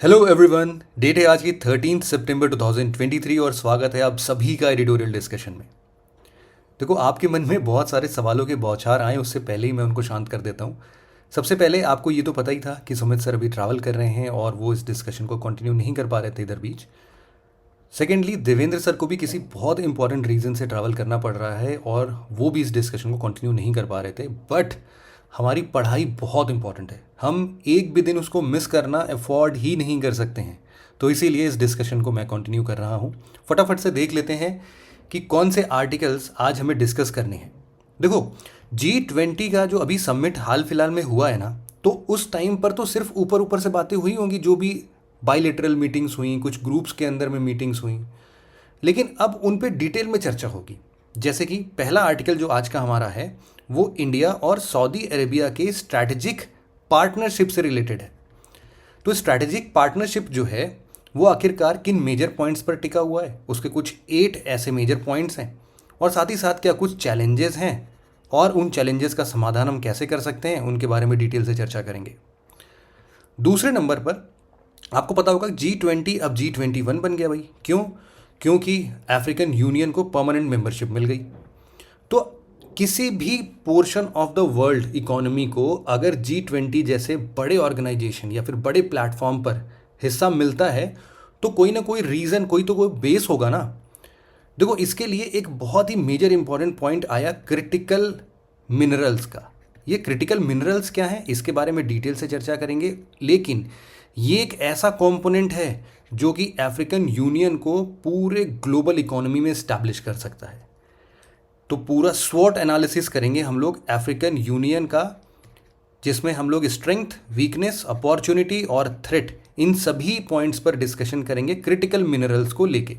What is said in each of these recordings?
Hello everyone. Date है आज की 13 सितंबर 2023 और स्वागत है आप सभी का एडिटोरियल डिस्कशन में। देखो, आपके मन में बहुत सारे सवालों के बौछार आए, उससे पहले ही मैं उनको शांत कर देता हूँ। सबसे पहले आपको ये तो पता ही था कि सुमित सर अभी ट्रैवल कर रहे हैं और वो इस डिस्कशन को कंटिन्यू नहीं कर पा रहे थे इधर बीच। सेकेंडली, देवेंद्र सर को भी किसी बहुत इंपॉर्टेंट रीज़न से ट्रैवल करना पड़ रहा है और वो भी इस डिस्कशन को कंटिन्यू नहीं कर पा रहे थे। बट हमारी पढ़ाई बहुत इंपॉर्टेंट है, हम एक भी दिन उसको मिस करना अफोर्ड ही नहीं कर सकते हैं। तो इसीलिए इस डिस्कशन को मैं कंटिन्यू कर रहा हूँ। फटाफट से देख लेते हैं कि कौन से आर्टिकल्स आज हमें डिस्कस करने हैं। देखो, G20 का जो अभी समिट हाल फिलहाल में हुआ है ना, तो उस टाइम पर तो सिर्फ ऊपर ऊपर से बातें हुई होंगी, जो भी बाइलेटरल मीटिंग्स हुई, कुछ ग्रुप्स के अंदर में मीटिंग्स हुई, लेकिन अब उन पे डिटेल में चर्चा होगी। जैसे कि पहला आर्टिकल जो आज का हमारा है वो इंडिया और सऊदी अरेबिया के स्ट्रैटेजिक पार्टनरशिप से रिलेटेड है। तो स्ट्रैटेजिक पार्टनरशिप जो है वो आखिरकार किन मेजर पॉइंट्स पर टिका हुआ है, उसके कुछ 8 ऐसे मेजर पॉइंट्स हैं और साथ ही साथ क्या कुछ चैलेंजेस हैं और उन चैलेंजेस का समाधान हम कैसे कर सकते हैं, उनके बारे में डिटेल से चर्चा करेंगे। दूसरे नंबर पर आपको पता होगा G20 अब G21 बन गया भाई। क्यों? क्योंकि अफ्रीकन यूनियन को परमानेंट मेंबरशिप मिल गई। तो किसी भी portion of the world economy को अगर G20 जैसे बड़े ऑर्गेनाइजेशन या फिर बड़े प्लेटफॉर्म पर हिस्सा मिलता है तो कोई ना कोई रीज़न, कोई तो कोई बेस होगा ना। देखो, इसके लिए एक बहुत ही मेजर इंपॉर्टेंट पॉइंट आया क्रिटिकल मिनरल्स का। ये क्रिटिकल मिनरल्स क्या है, इसके बारे में डिटेल से चर्चा करेंगे। लेकिन ये एक ऐसा कंपोनेंट है जो कि अफ्रीकन यूनियन को पूरे ग्लोबल इकोनॉमी में इस्टेब्लिश कर सकता है। तो पूरा स्वॉट एनालिसिस करेंगे हम लोग अफ्रीकन यूनियन का, जिसमें हम लोग स्ट्रेंथ, वीकनेस, अपॉर्चुनिटी और थ्रेट, इन सभी पॉइंट्स पर डिस्कशन करेंगे क्रिटिकल मिनरल्स को लेके।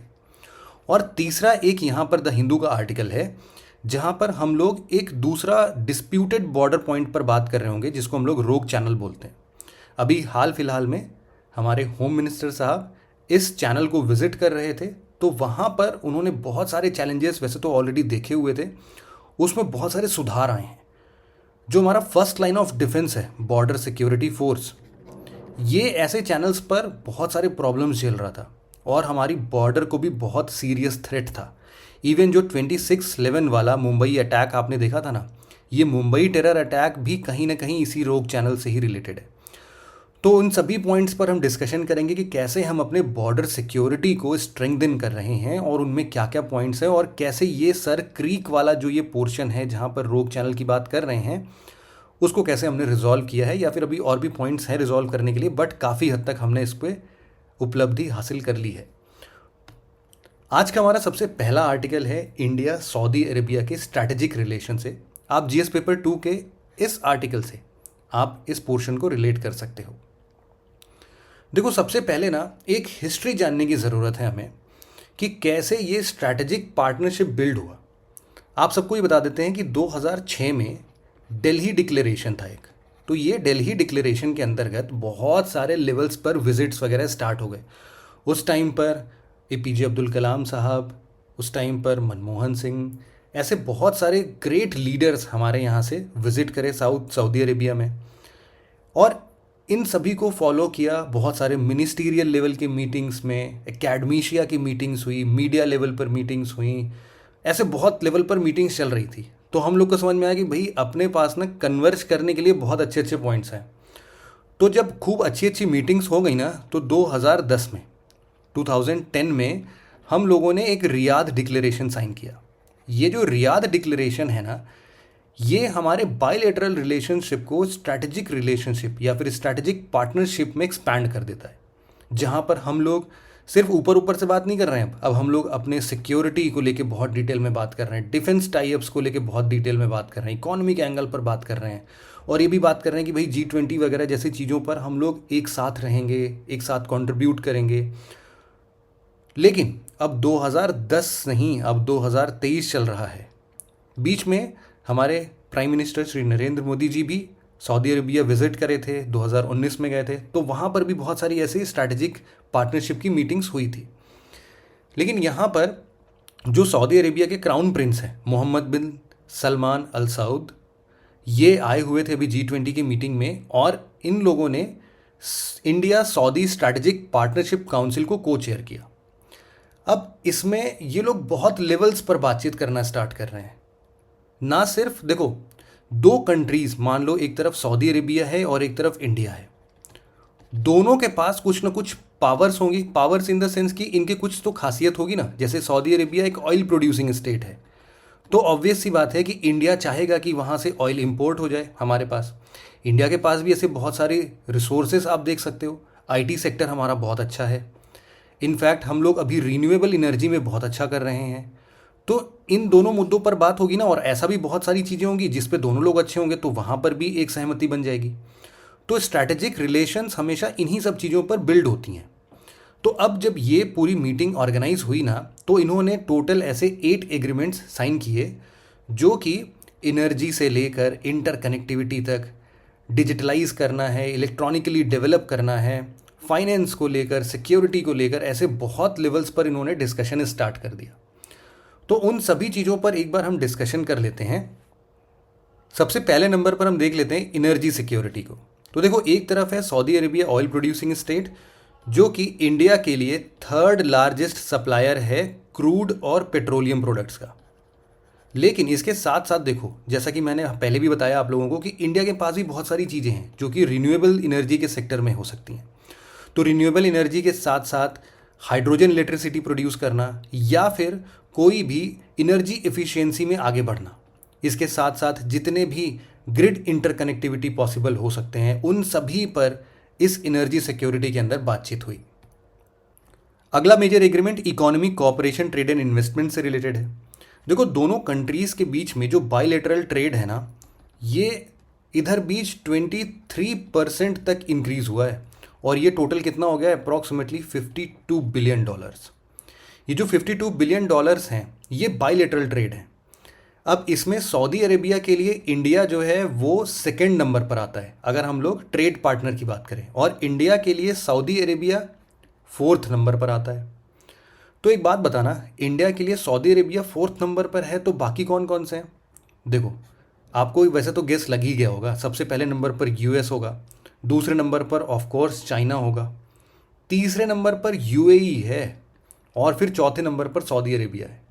और तीसरा एक यहाँ पर द हिंदू का आर्टिकल है जहाँ पर हम लोग एक दूसरा डिस्प्यूटेड बॉर्डर पॉइंट पर बात कर रहे होंगे, जिसको हम लोग रोग चैनल बोलते हैं। अभी हाल फिलहाल में हमारे होम मिनिस्टर साहब इस चैनल को विजिट कर रहे थे, तो वहाँ पर उन्होंने बहुत सारे चैलेंजेस वैसे तो ऑलरेडी देखे हुए थे, उसमें बहुत सारे सुधार आए हैं। जो हमारा फर्स्ट लाइन ऑफ डिफेंस है, बॉर्डर सिक्योरिटी फोर्स, ये ऐसे चैनल्स पर बहुत सारे प्रॉब्लम्स झेल रहा था और हमारी बॉर्डर को भी बहुत सीरियस थ्रेट था। इवन जो 26/11 वाला मुंबई अटैक आपने देखा था ना, ये मुंबई टेरर अटैक भी कहीं ना कहीं इसी रोग चैनल से ही रिलेटेड है। तो उन सभी पॉइंट्स पर हम डिस्कशन करेंगे कि कैसे हम अपने बॉर्डर सिक्योरिटी को स्ट्रेंथन कर रहे हैं और उनमें क्या क्या पॉइंट्स हैं, और कैसे ये सर क्रीक वाला जो ये पोर्शन है जहाँ पर रोग चैनल की बात कर रहे हैं, उसको कैसे हमने रिजॉल्व किया है, या फिर अभी और भी पॉइंट्स हैं रिजॉल्व करने के लिए, बट काफ़ी हद तक हमने इस पर उपलब्धि हासिल कर ली है। आज का हमारा सबसे पहला आर्टिकल है इंडिया सऊदी अरेबिया के स्ट्रैटेजिक रिलेशन से। आप जीएस पेपर 2 के इस आर्टिकल से आप इस पोर्शन को रिलेट कर सकते हो। देखो, सबसे पहले ना एक हिस्ट्री जानने की ज़रूरत है हमें कि कैसे ये स्ट्रैटेजिक पार्टनरशिप बिल्ड हुआ। आप सबको ये बता देते हैं कि 2006 में दिल्ली डिक्लेरेशन था एक। तो ये दिल्ली डिक्लेरेशन के अंतर्गत बहुत सारे लेवल्स पर विजिट्स वगैरह स्टार्ट हो गए। उस टाइम पर एपीजे अब्दुल कलाम साहब, उस टाइम पर मनमोहन सिंह, ऐसे बहुत सारे ग्रेट लीडर्स हमारे यहाँ से विज़िट करे सऊदी अरेबिया में। और इन सभी को फॉलो किया बहुत सारे मिनिस्टीरियल लेवल की मीटिंग्स में, एकेडमीशिया की मीटिंग्स हुई, मीडिया लेवल पर मीटिंग्स हुई, ऐसे बहुत लेवल पर मीटिंग्स चल रही थी। तो हम लोग को समझ में आया कि भाई अपने पास ना कन्वर्ज करने के लिए बहुत अच्छे अच्छे पॉइंट्स हैं। तो जब खूब अच्छी अच्छी मीटिंग्स हो गई ना, तो 2010 में हम लोगों ने एक रियाद डिक्लेरेशन साइन किया। ये जो रियाद डिक्लेरेशन है ना, ये हमारे बायलैटरल रिलेशनशिप को स्ट्रैटेजिक रिलेशनशिप या फिर स्ट्रैटेजिक पार्टनरशिप में एक्सपैंड कर देता है, जहाँ पर हम लोग सिर्फ ऊपर ऊपर से बात नहीं कर रहे हैं। अब हम लोग अपने सिक्योरिटी को लेके बहुत डिटेल में बात कर रहे हैं, डिफेंस टाइप्स को लेके बहुत डिटेल में बात कर रहे हैं, इकोनॉमिक एंगल पर बात कर रहे हैं, और ये भी बात कर रहे हैं कि भाई G20 वगैरह जैसी चीज़ों पर हम लोग एक साथ रहेंगे, एक साथ कंट्रीब्यूट करेंगे। लेकिन अब 2010 नहीं, अब 2023 चल रहा है। बीच में हमारे प्राइम मिनिस्टर श्री नरेंद्र मोदी जी भी सऊदी अरेबिया विजिट करे थे, 2019 में गए थे। तो वहाँ पर भी बहुत सारी ऐसी स्ट्रैटेजिक पार्टनरशिप की मीटिंग्स हुई थी। लेकिन यहाँ पर जो सऊदी अरेबिया के क्राउन प्रिंस हैं मोहम्मद बिन सलमान अल सऊद, ये आए हुए थे अभी G20 की मीटिंग में, और इन लोगों ने India Saudi strategic partnership council को को चेयर किया। अब इसमें ये लोग बहुत लेवल्स पर बातचीत करना स्टार्ट कर रहे हैं। ना सिर्फ देखो, दो कंट्रीज मान लो, एक तरफ सऊदी अरेबिया है और एक तरफ इंडिया है, दोनों के पास कुछ ना कुछ पावर्स होंगी। पावर्स इन द सेंस कि इनके कुछ तो खासियत होगी ना। जैसे सऊदी अरेबिया एक ऑयल प्रोड्यूसिंग स्टेट है, तो ऑब्वियस सी बात है कि इंडिया चाहेगा कि वहाँ से ऑयल इंपोर्ट हो जाए हमारे पास। इंडिया के पास भी ऐसे बहुत सारे रिसोर्सेज आप देख सकते हो। आईटी सेक्टर हमारा बहुत अच्छा है। इनफैक्ट हम लोग अभी रीन्यूएबल एनर्जी में बहुत अच्छा कर रहे हैं। तो इन दोनों मुद्दों पर बात होगी ना, और ऐसा भी बहुत सारी चीज़ें होंगी जिस पे दोनों लोग अच्छे होंगे, तो वहाँ पर भी एक सहमति बन जाएगी। तो स्ट्रैटेजिक रिलेशंस हमेशा इन्हीं सब चीज़ों पर बिल्ड होती हैं। तो अब जब ये पूरी मीटिंग ऑर्गेनाइज हुई ना, तो इन्होंने टोटल ऐसे 8 एग्रीमेंट्स साइन किए, जो कि एनर्जी से लेकर इंटरकनेक्टिविटी तक, डिजिटलाइज करना है, इलेक्ट्रॉनिकली डेवलप करना है, फाइनेंस को लेकर, सिक्योरिटी को लेकर, ऐसे बहुत लेवल्स पर इन्होंने डिस्कशन स्टार्ट कर दिया। तो उन सभी चीज़ों पर एक बार हम डिस्कशन कर लेते हैं। सबसे पहले नंबर पर हम देख लेते हैं एनर्जी सिक्योरिटी को। तो देखो, एक तरफ है Saudi Arabia oil producing state, जो कि इंडिया के लिए थर्ड लार्जेस्ट सप्लायर है क्रूड और पेट्रोलियम प्रोडक्ट्स का। लेकिन इसके साथ साथ देखो, जैसा कि मैंने पहले भी बताया आप लोगों को, कि इंडिया के पास भी बहुत सारी चीज़ें हैं जो कि रिन्यूएबल एनर्जी के सेक्टर में हो सकती हैं। तो रिन्यूएबल एनर्जी के साथ साथ हाइड्रोजन इलेक्ट्रिसिटी प्रोड्यूस करना, या फिर कोई भी एनर्जी एफिशिएंसी में आगे बढ़ना, इसके साथ साथ जितने भी ग्रिड इंटरकनेक्टिविटी पॉसिबल हो सकते हैं, उन सभी पर इस एनर्जी सिक्योरिटी के अंदर बातचीत हुई। अगला major agreement economic cooperation, trade and investment से रिलेटेड है। देखो, दोनों कंट्रीज के बीच में जो बायलैटरल ट्रेड है ना, ये इधर बीच 23% तक इंक्रीज हुआ है, और ये टोटल कितना हो गया है? Approximately $52 billion. ये जो $52 बिलियन हैं, ये बायलैटरल ट्रेड है। अब इसमें सऊदी अरेबिया के लिए इंडिया जो है वो सेकंड नंबर पर आता है अगर हम लोग ट्रेड पार्टनर की बात करें, और इंडिया के लिए सऊदी अरेबिया फोर्थ नंबर पर आता है। तो एक बात बताना, इंडिया के लिए सऊदी अरेबिया फोर्थ नंबर पर है, तो बाकी कौन कौन से हैं? देखो, आपको वैसे तो गेस लग ही गया होगा। सबसे पहले नंबर पर यूएस होगा, दूसरे नंबर पर ऑफकोर्स चाइना होगा, तीसरे नंबर पर यूएई है, और फिर चौथे नंबर पर सऊदी अरेबिया है।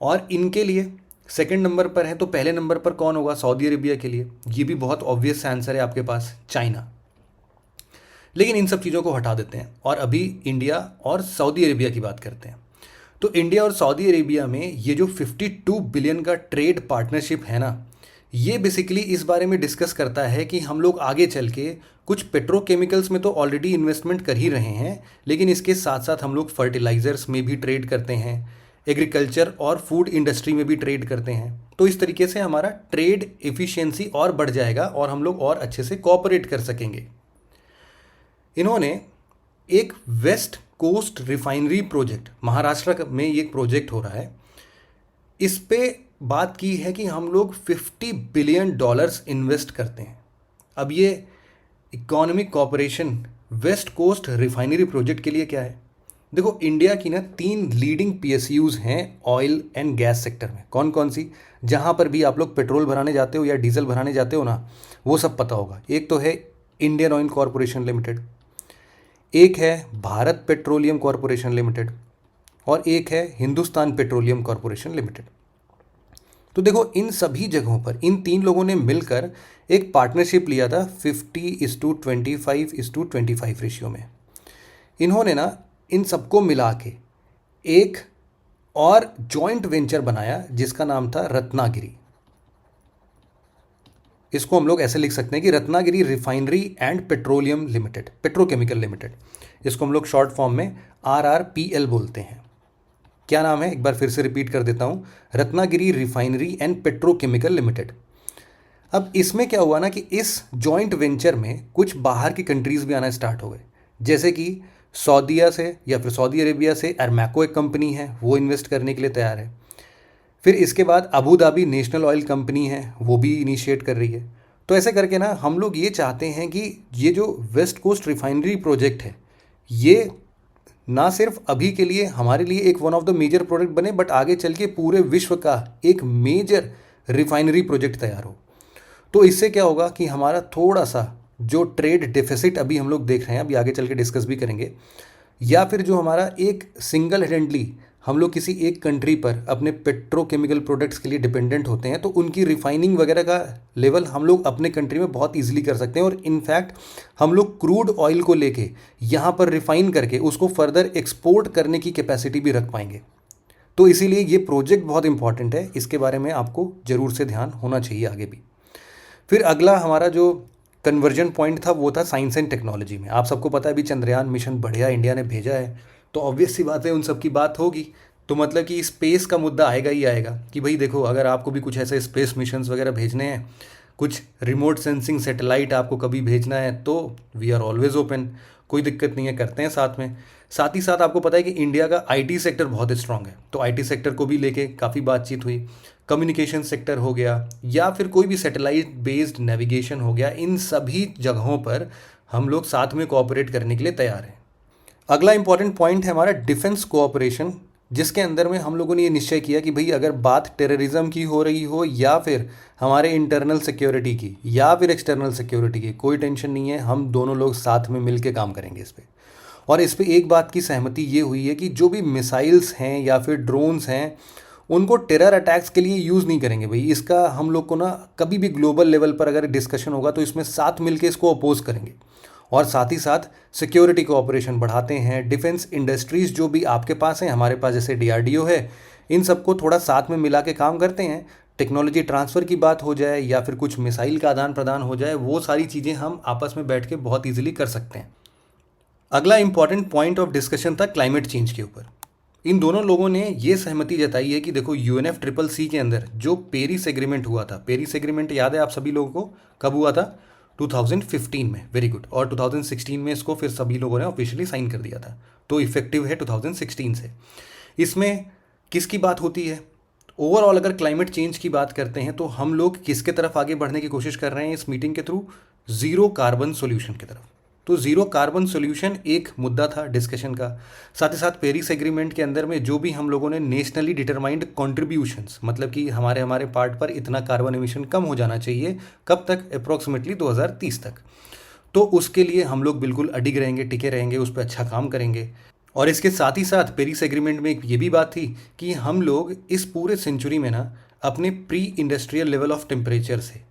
और इनके लिए सेकंड नंबर पर है, तो पहले नंबर पर कौन होगा? सऊदी अरेबिया के लिए ये भी बहुत ऑब्वियस आंसर है आपके पास, चाइना। लेकिन इन सब चीज़ों को हटा देते हैं और अभी इंडिया और सऊदी अरेबिया की बात करते हैं। तो इंडिया और सऊदी अरेबिया में ये जो 52 बिलियन का ट्रेड पार्टनरशिप है ना, ये बेसिकली इस बारे में डिस्कस करता है कि हम लोग आगे चल के कुछ पेट्रोकेमिकल्स में तो ऑलरेडी इन्वेस्टमेंट कर ही रहे हैं, लेकिन इसके साथ साथ हम लोग फर्टिलाइजर्स में भी ट्रेड करते हैं, एग्रीकल्चर और फूड इंडस्ट्री में भी ट्रेड करते हैं। तो इस तरीके से हमारा ट्रेड एफिशिएंसी और बढ़ जाएगा और हम लोग और अच्छे से कोऑपरेट कर सकेंगे। इन्होंने एक west coast refinery project, Maharashtra में ये प्रोजेक्ट हो रहा है, इस पे बात की है कि हम लोग $50 बिलियन इन्वेस्ट करते हैं। अब ये economic cooperation west coast refinery project के लिए क्या है? देखो, इंडिया की ना 3 लीडिंग पीएसयूज हैं ऑयल एंड गैस सेक्टर में। कौन कौन सी? जहाँ पर भी आप लोग पेट्रोल भराने जाते हो या डीजल भराने जाते हो ना, वो सब पता होगा। एक तो है इंडियन ऑयल कॉरपोरेशन लिमिटेड, एक है भारत पेट्रोलियम कॉरपोरेशन लिमिटेड, और एक है हिंदुस्तान पेट्रोलियम कॉरपोरेशन लिमिटेड। तो देखो, इन सभी जगहों पर इन 3 लोगों ने मिलकर एक पार्टनरशिप लिया था 50:25:25 रेशियो में। इन्होंने ना इन सबको मिला के एक और जॉइंट वेंचर बनाया जिसका नाम था रत्नागिरी। इसको हम लोग ऐसे लिख सकते हैं कि Ratnagiri refinery and petroleum limited, petrochemical limited. इसको हम लोग शॉर्ट फॉर्म में RRPL बोलते हैं। क्या नाम है? एक बार फिर से रिपीट कर देता हूँ, Ratnagiri refinery and petrochemical limited. अब इसमें क्या हुआ ना कि इस जॉइंट वेंचर में कुछ बाहर की कंट्रीज भी आना स्टार्ट हो गए, जैसे कि सऊदीया से या फिर सऊदी अरेबिया से अरमैको एक कंपनी है, वो इन्वेस्ट करने के लिए तैयार है। फिर इसके बाद Abu Dhabi national oil company है, वो भी इनिशिएट कर रही है। तो ऐसे करके ना हम लोग ये चाहते हैं कि ये जो वेस्ट कोस्ट रिफाइनरी प्रोजेक्ट है, ये ना सिर्फ अभी के लिए हमारे लिए एक one of the major project बने, बट आगे चल के पूरे विश्व का एक मेजर रिफाइनरी प्रोजेक्ट तैयार हो। तो इससे क्या होगा कि हमारा थोड़ा सा जो ट्रेड डेफिसिट अभी हम लोग देख रहे हैं, अभी आगे चल के डिस्कस भी करेंगे, या फिर जो हमारा एक सिंगल हैंडली हम लोग किसी एक कंट्री पर अपने पेट्रोकेमिकल प्रोडक्ट्स के लिए डिपेंडेंट होते हैं, तो उनकी रिफाइनिंग वगैरह का लेवल हम लोग अपने कंट्री में बहुत इजीली कर सकते हैं। और इनफैक्ट हम लोग क्रूड ऑयल को लेके यहाँ पर रिफाइन करके उसको फर्दर एक्सपोर्ट करने की कैपेसिटी भी रख पाएंगे। तो इसीलिए ये प्रोजेक्ट बहुत इंपॉर्टेंट है, इसके बारे में आपको ज़रूर से ध्यान होना चाहिए आगे भी। फिर अगला हमारा जो कन्वर्जन पॉइंट था वो था साइंस एंड टेक्नोलॉजी में। आप सबको पता है अभी चंद्रयान मिशन बढ़िया इंडिया ने भेजा है, तो ऑब्वियस सी बात है उन सब की बात होगी। तो मतलब कि स्पेस का मुद्दा आएगा ही आएगा कि भाई देखो, अगर आपको भी कुछ ऐसे स्पेस मिशंस वगैरह भेजने हैं, कुछ रिमोट सेंसिंग सैटेलाइट आपको कभी भेजना है, तो वी आर ऑलवेज ओपन, कोई दिक्कत नहीं है, करते हैं साथ में। साथ ही साथ आपको पता है कि इंडिया का आईटी सेक्टर बहुत स्ट्रांग है, तो आईटी सेक्टर को भी लेके काफ़ी बातचीत हुई। कम्युनिकेशन सेक्टर हो गया या फिर कोई भी सैटेलाइट बेस्ड नेविगेशन हो गया, इन सभी जगहों पर हम लोग साथ में कोऑपरेट करने के लिए तैयार हैं। अगला इंपॉर्टेंट पॉइंट है हमारा डिफेंस कोऑपरेशन, जिसके अंदर में हम लोगों ने ये निश्चय किया कि भाई अगर बात टेररिज्म की हो रही हो या फिर हमारे इंटरनल सिक्योरिटी की या फिर एक्सटर्नल सिक्योरिटी की, कोई टेंशन नहीं है, हम दोनों लोग साथ में मिल के काम करेंगे इस पर। और इस पर एक बात की सहमति ये हुई है कि जो भी मिसाइल्स हैं या फिर ड्रोन्स हैं, उनको टेरर अटैक्स के लिए यूज़ नहीं करेंगे भाई। इसका हम लोग को ना कभी भी ग्लोबल लेवल पर अगर डिस्कशन होगा तो इसमें साथ मिलके इसको अपोज करेंगे। और साथ ही साथ सिक्योरिटी कोऑपरेशन बढ़ाते हैं। डिफेंस इंडस्ट्रीज़ जो भी आपके पास हैं, हमारे पास जैसे डीआरडीओ है, इन सबको थोड़ा साथ में मिला के काम करते हैं। टेक्नोलॉजी ट्रांसफ़र की बात हो जाए या फिर कुछ मिसाइल का आदान प्रदान हो जाए, वो सारी चीज़ें हम आपस में बैठ के बहुत ईजिली कर सकते हैं। अगला इंपॉर्टेंट पॉइंट ऑफ डिस्कशन था क्लाइमेट चेंज के ऊपर। इन दोनों लोगों ने ये सहमति जताई है कि देखो, UNFCCC के अंदर जो पेरिस एग्रीमेंट हुआ था, पेरिस एग्रीमेंट याद है आप सभी लोगों को, कब हुआ था? 2015 में, वेरी गुड। और 2016 में इसको फिर सभी लोगों ने ऑफिशियली साइन कर दिया था, तो इफेक्टिव है 2016 से। इसमें किसकी बात होती है? ओवरऑल अगर क्लाइमेट चेंज की बात करते हैं तो हम लोग किसके तरफ आगे बढ़ने की कोशिश कर रहे हैं इस मीटिंग के थ्रू? ज़ीरो कार्बन सोल्यूशन की तरफ। तो ज़ीरो कार्बन सोल्यूशन एक मुद्दा था डिस्कशन का। साथ ही साथ पेरिस एग्रीमेंट के अंदर में जो भी हम लोगों ने नेशनली डिटरमाइंड कॉन्ट्रीब्यूशंस, मतलब कि हमारे हमारे पार्ट पर इतना कार्बन एमिशन कम हो जाना चाहिए, कब तक? अप्रॉक्सीमेटली 2030 तक। तो उसके लिए हम लोग बिल्कुल अडिग रहेंगे, टिके रहेंगे, उस पर अच्छा काम करेंगे। और इसके साथ ही साथ पेरिस एग्रीमेंट में एक ये भी बात थी कि हम लोग इस पूरे सेंचुरी में ना अपने pre industrial level of temperature से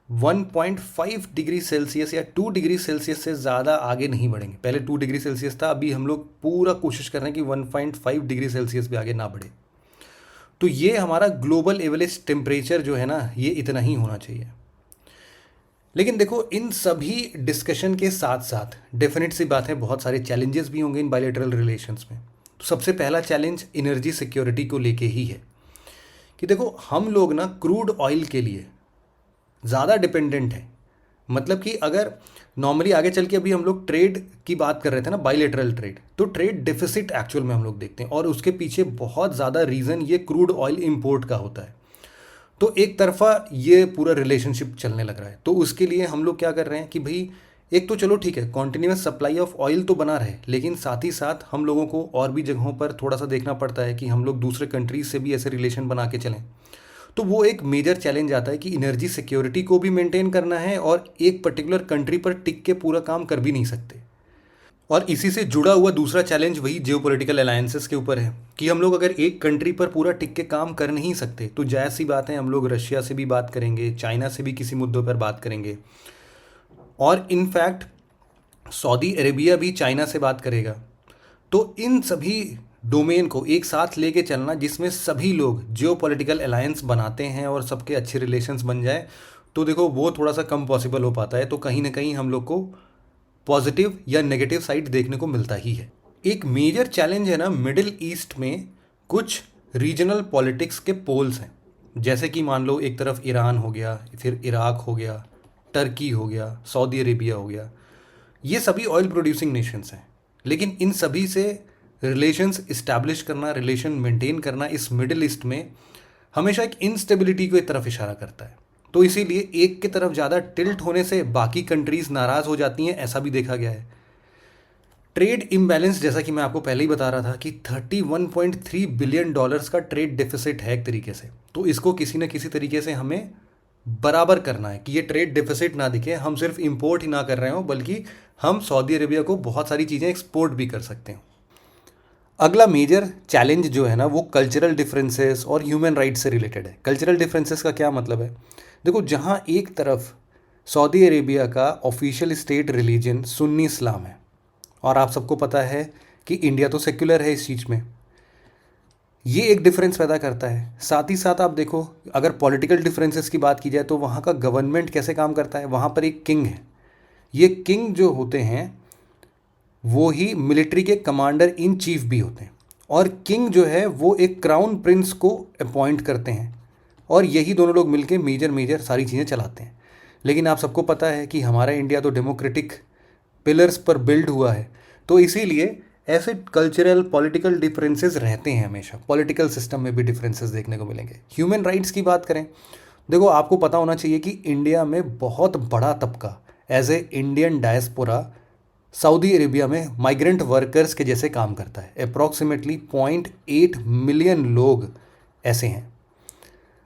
1.5 डिग्री सेल्सियस या 2 डिग्री सेल्सियस से ज़्यादा आगे नहीं बढ़ेंगे। पहले 2 डिग्री सेल्सियस था, अभी हम लोग पूरा कोशिश कर रहे हैं कि 1.5 डिग्री सेल्सियस भी आगे ना बढ़े। तो ये हमारा ग्लोबल एवरेज टेम्परेचर जो है ना, ये इतना ही होना चाहिए। लेकिन देखो, इन सभी डिस्कशन के साथ साथ डेफिनेट सी बात है, बहुत सारे चैलेंजेस भी होंगे इन बायलैटरल रिलेशंस में। तो सबसे पहला चैलेंज एनर्जी सिक्योरिटी को लेके ही है कि देखो, हम लोग ना क्रूड ऑयल के लिए ज़्यादा डिपेंडेंट है। मतलब कि अगर नॉर्मली आगे चल के अभी हम लोग ट्रेड की बात कर रहे थे ना, बायलैटरल ट्रेड, तो ट्रेड डेफिसिट एक्चुअल में हम लोग देखते हैं, और उसके पीछे बहुत ज़्यादा रीज़न ये क्रूड ऑयल इंपोर्ट का होता है। तो एक तरफा ये पूरा रिलेशनशिप चलने लग रहा है। तो उसके लिए हम लोग क्या कर रहे हैं कि भाई, एक तो चलो ठीक है, कॉन्टिन्यूस सप्लाई ऑफ ऑयल तो बना रहे, लेकिन साथ ही साथ हम लोगों को और भी जगहों पर थोड़ा सा देखना पड़ता है कि हम लोग दूसरे कंट्रीज से भी ऐसे रिलेशन बना के चलें। तो वो एक मेजर चैलेंज आता है कि एनर्जी सिक्योरिटी को भी मेंटेन करना है और एक पर्टिकुलर कंट्री पर टिक के पूरा काम कर भी नहीं सकते। और इसी से जुड़ा हुआ दूसरा चैलेंज वही जियोपॉलिटिकल अलायंसेस के ऊपर है कि हम लोग अगर एक कंट्री पर पूरा टिक के काम कर नहीं सकते, तो जायज़ सी बात है हम लोग रशिया से भी बात करेंगे, चाइना से भी किसी मुद्दों पर बात करेंगे, और इनफैक्ट सऊदी अरेबिया भी चाइना से बात करेगा। तो इन सभी डोमेन को एक साथ लेके चलना, जिसमें सभी लोग जियोपॉलिटिकल अलायंस बनाते हैं और सबके अच्छे रिलेशंस बन जाए, तो देखो वो थोड़ा सा कम पॉसिबल हो पाता है। तो कहीं ना कहीं हम लोग को पॉजिटिव या नेगेटिव साइड देखने को मिलता ही है। एक मेजर चैलेंज है ना, मिडिल ईस्ट में कुछ रीजनल पॉलिटिक्स के पोल्स हैं। जैसे कि मान लो एक तरफ ईरान हो गया, फिर इराक हो गया, टर्की हो गया, सऊदी अरेबिया हो गया, ये सभी ऑयल प्रोड्यूसिंग नेशंस हैं। लेकिन इन सभी से रिलेशंस इस्टेब्लिश करना, रिलेशन मेंटेन करना इस मिडिल ईस्ट में हमेशा एक इंस्टेबिलिटी की तरफ इशारा करता है। तो इसीलिए एक की तरफ ज़्यादा टिल्ट होने से बाकी कंट्रीज़ नाराज़ हो जाती हैं, ऐसा भी देखा गया है। ट्रेड इम्बैलेंस, जैसा कि मैं आपको पहले ही बता रहा था कि $31.3 बिलियन का ट्रेड डेफिसिट है एक तरीके से। तो इसको किसी न किसी तरीके से हमें बराबर करना है कि ये ट्रेड डिफिसिट ना दिखे, हम सिर्फ इंपोर्ट ही ना कर रहे हो बल्कि हम सऊदी अरेबिया को बहुत सारी चीज़ें एक्सपोर्ट भी कर सकते हैं। अगला मेजर चैलेंज जो है ना वो कल्चरल डिफरेंसेस और ह्यूमन राइट्स से रिलेटेड है। कल्चरल डिफरेंसेस का क्या मतलब है? देखो, जहाँ एक तरफ सऊदी अरेबिया का ऑफिशियल स्टेट रिलीजन सुन्नी इस्लाम है, और आप सबको पता है कि इंडिया तो सेक्युलर है इस चीज़ में, ये एक डिफरेंस पैदा करता है। साथ ही साथ आप देखो, अगर पॉलिटिकल डिफरेंसेस की बात की जाए तो वहाँ का गवर्नमेंट कैसे काम करता है। वहाँ पर एक किंग है, ये किंग जो होते हैं वो ही मिलिट्री के कमांडर इन चीफ भी होते हैं, और किंग जो है वो एक क्राउन प्रिंस को अपॉइंट करते हैं, और यही दोनों लोग मिलके मेजर मेजर सारी चीज़ें चलाते हैं। लेकिन आप सबको पता है कि हमारा इंडिया तो डेमोक्रेटिक पिलर्स पर बिल्ड हुआ है, तो इसीलिए ऐसे कल्चरल पॉलिटिकल डिफरेंसेस रहते हैं हमेशा। पॉलिटिकल सिस्टम में भी डिफरेंसेस देखने को मिलेंगे। ह्यूमन राइट्स की बात करें, देखो आपको पता होना चाहिए कि इंडिया में बहुत बड़ा तबका as a Indian diaspora Saudi Arabia में माइग्रेंट वर्कर्स के जैसे काम करता है। अप्रॉक्सीमेटली 0.8 मिलियन लोग ऐसे हैं।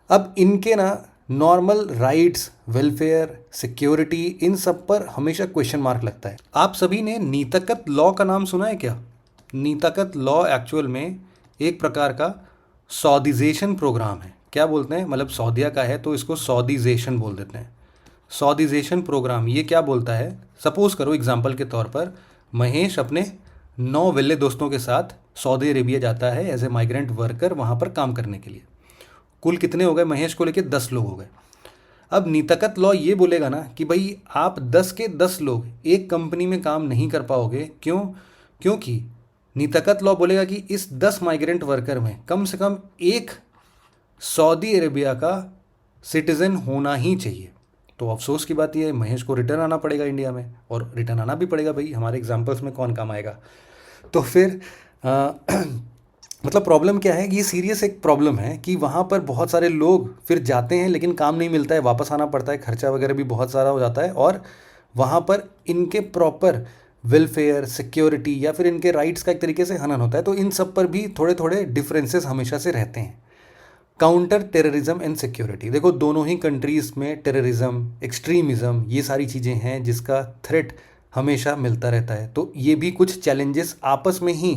अब इनके ना नॉर्मल राइट्स, वेलफेयर, सिक्योरिटी, इन सब पर हमेशा क्वेश्चन मार्क लगता है। आप सभी ने नीतकत लॉ का नाम सुना है क्या? नीतकत लॉ एक्चुअल में एक प्रकार का सऊदीजेशन प्रोग्राम है। क्या बोलते हैं, मतलब सऊदिया का है तो इसको सऊदीजेशन बोल देते हैं। सऊदीजेशन प्रोग्राम ये क्या बोलता है, सपोज करो एग्जांपल के तौर पर महेश अपने 9 विले दोस्तों के साथ सऊदी अरेबिया जाता है एज ए माइग्रेंट वर्कर वहाँ पर काम करने के लिए। कुल कितने हो गए? महेश को लेके 10 लोग हो गए। अब नीतकत लॉ ये बोलेगा ना कि भाई आप 10 के 10 लोग एक कंपनी में काम नहीं कर पाओगे। क्यों? क्योंकि नीतकत लॉ बोलेगा कि इस 10 माइग्रेंट वर्कर में कम से कम एक सऊदी अरेबिया का सिटीज़न होना ही चाहिए। तो अफसोस की बात यह है, महेश को रिटर्न आना पड़ेगा इंडिया में, और रिटर्न आना भी पड़ेगा भाई, हमारे एग्जाम्पल्स में कौन काम आएगा। तो फिर मतलब प्रॉब्लम क्या है कि ये सीरियस एक प्रॉब्लम है कि वहाँ पर बहुत सारे लोग फिर जाते हैं लेकिन काम नहीं मिलता है, वापस आना पड़ता है, खर्चा वगैरह भी बहुत सारा हो जाता है, और वहाँ पर इनके प्रॉपर वेलफेयर, सिक्योरिटी या फिर इनके राइट्स का एक तरीके से हनन होता है। तो इन सब पर भी थोड़े थोड़े डिफरेंसेस हमेशा से रहते हैं। काउंटर टेररिज्म एंड सिक्योरिटी, देखो दोनों ही कंट्रीज़ में टेररिज्म, एक्सट्रीमिज़म, ये सारी चीज़ें हैं जिसका थ्रेट हमेशा मिलता रहता है। तो ये भी कुछ चैलेंजेस आपस में ही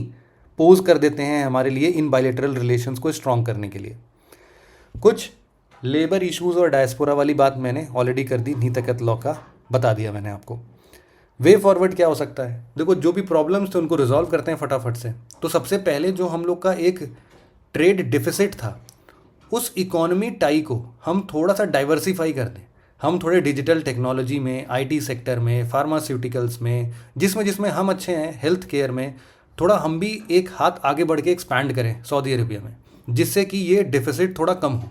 पोज कर देते हैं हमारे लिए इन बायलैटरल रिलेशंस को स्ट्रॉन्ग करने के लिए। कुछ लेबर इश्यूज और डायस्पोरा वाली बात मैंने ऑलरेडी कर दी, नीतकत लॉ का बता दिया मैंने आपको। वे फॉरवर्ड क्या हो सकता है? देखो जो भी प्रॉब्लम्स थे उनको रिजॉल्व करते हैं फटाफट से। तो सबसे पहले जो हम लोग का एक ट्रेड डिफिसिट था, उस इकोनॉमी टाई को हम थोड़ा सा डाइवर्सिफाई कर दें। हम थोड़े डिजिटल टेक्नोलॉजी में, आईटी सेक्टर में, फार्मास्यूटिकल्स में, जिसमें जिसमें हम अच्छे हैं, हेल्थ केयर में, थोड़ा हम भी एक हाथ आगे बढ़ के एक्सपैंड करें सऊदी अरेबिया में, जिससे कि ये डिफिसिट थोड़ा कम हो।